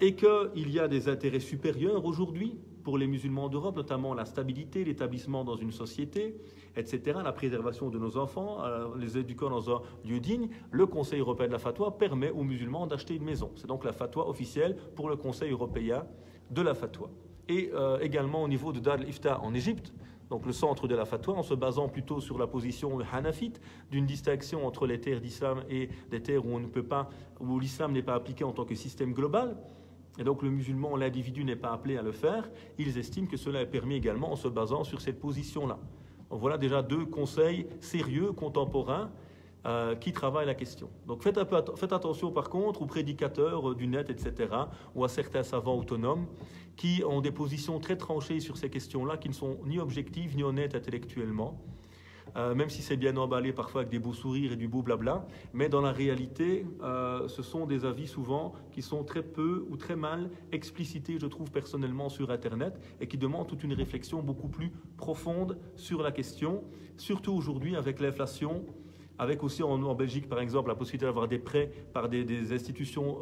et qu'il y a des intérêts supérieurs aujourd'hui pour les musulmans d'Europe, notamment la stabilité, l'établissement dans une société, etc., la préservation de nos enfants, les éduquant dans un lieu digne. Le Conseil européen de la fatwa permet aux musulmans d'acheter une maison. C'est donc la fatwa officielle pour le Conseil européen de la fatwa. Et également au niveau de Dar al-Ifta en Égypte, donc le centre de la fatwa, en se basant plutôt sur la position hanafite, d'une distinction entre les terres d'islam et des terres où l'islam n'est pas appliqué en tant que système global. Et donc le musulman, l'individu n'est pas appelé à le faire. Ils estiment que cela est permis également en se basant sur cette position-là. Donc voilà déjà deux conseils sérieux, contemporains, qui travaillent la question. Donc faites attention par contre aux prédicateurs du net, etc., ou à certains savants autonomes qui ont des positions très tranchées sur ces questions-là, qui ne sont ni objectives ni honnêtes intellectuellement, même si c'est bien emballé parfois avec des beaux sourires et du beau blabla, mais dans la réalité, ce sont des avis souvent qui sont très peu ou très mal explicités, je trouve personnellement, sur Internet, et qui demandent toute une réflexion beaucoup plus profonde sur la question, surtout aujourd'hui avec l'inflation, avec aussi en Belgique, par exemple, la possibilité d'avoir des prêts par des institutions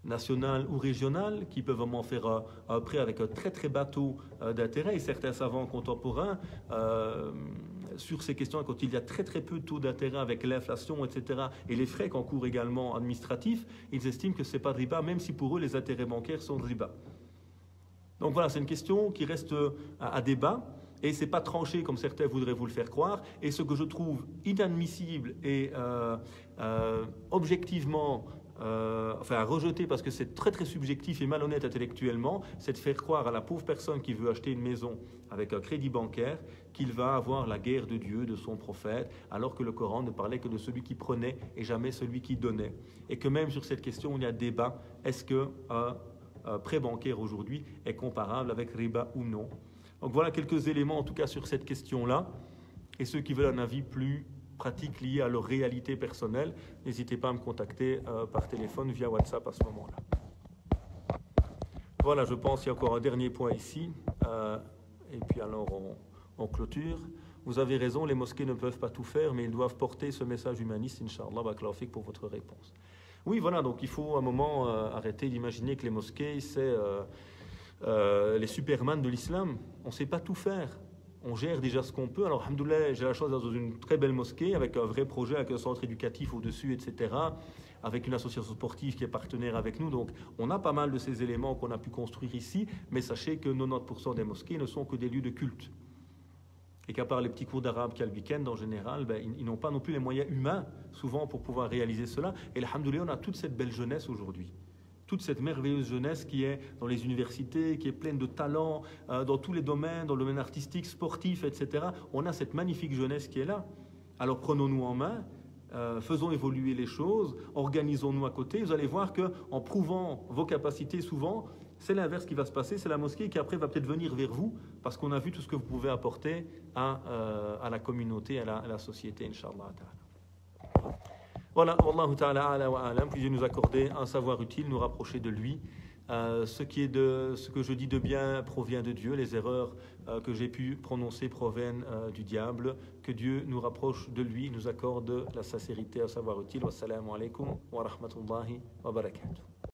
nationales ou régionales qui peuvent vraiment faire un prêt avec un très très bas taux d'intérêt. Et certains savants contemporains, sur ces questions, quand il y a très très peu de taux d'intérêt avec l'inflation, etc., et les frais qu'encourent également administratifs, ils estiment que ce n'est pas de riba, même si pour eux les intérêts bancaires sont de riba. Donc voilà, c'est une question qui reste à débat. Et ce n'est pas tranché comme certains voudraient vous le faire croire. Et ce que je trouve inadmissible et objectivement à rejeter parce que c'est très très subjectif et malhonnête intellectuellement, c'est de faire croire à la pauvre personne qui veut acheter une maison avec un crédit bancaire qu'il va avoir la guerre de Dieu, de son prophète, alors que le Coran ne parlait que de celui qui prenait et jamais celui qui donnait. Et que même sur cette question, il y a débat. Est-ce qu'un prêt bancaire aujourd'hui est comparable avec riba ou non? Donc voilà quelques éléments en tout cas sur cette question-là. Et ceux qui veulent un avis plus pratique lié à leur réalité personnelle, n'hésitez pas à me contacter par téléphone via WhatsApp à ce moment-là. Voilà, je pense qu'il y a encore un dernier point ici. Et puis alors on clôture. Vous avez raison, les mosquées ne peuvent pas tout faire, mais ils doivent porter ce message humaniste, Inch'Allah, barakallahu fik pour votre réponse. Oui, voilà, donc il faut à un moment arrêter d'imaginer que les mosquées, c'est les supermans de l'islam. On ne sait pas tout faire. On gère déjà ce qu'on peut. Alors, alhamdoulilah, j'ai la chance d'être dans une très belle mosquée avec un vrai projet, avec un centre éducatif au-dessus, etc., avec une association sportive qui est partenaire avec nous. Donc, on a pas mal de ces éléments qu'on a pu construire ici, mais sachez que 90% des mosquées ne sont que des lieux de culte. Et qu'à part les petits cours d'arabe qu'il y a le week-end, en général, ils n'ont pas non plus les moyens humains, souvent, pour pouvoir réaliser cela. Et alhamdoulilah, on a toute cette belle jeunesse aujourd'hui. Toute cette merveilleuse jeunesse qui est dans les universités, qui est pleine de talents, dans tous les domaines, dans le domaine artistique, sportif, etc. On a cette magnifique jeunesse qui est là. Alors prenons-nous en main, faisons évoluer les choses, organisons-nous à côté. Vous allez voir qu'en prouvant vos capacités, souvent, c'est l'inverse qui va se passer. C'est la mosquée qui après va peut-être venir vers vous, parce qu'on a vu tout ce que vous pouvez apporter à la communauté, à la société, Inch'Allah. Voilà, Wallahu ta'ala ala wa alam, puis Dieu nous accorder un savoir utile, nous rapprocher de lui. Ce que je dis de bien provient de Dieu, les erreurs que j'ai pu prononcer proviennent du diable. Que Dieu nous rapproche de lui, nous accorde la sincérité, un savoir utile. Wassalamu alaikum wa rahmatullahi wa barakatuh.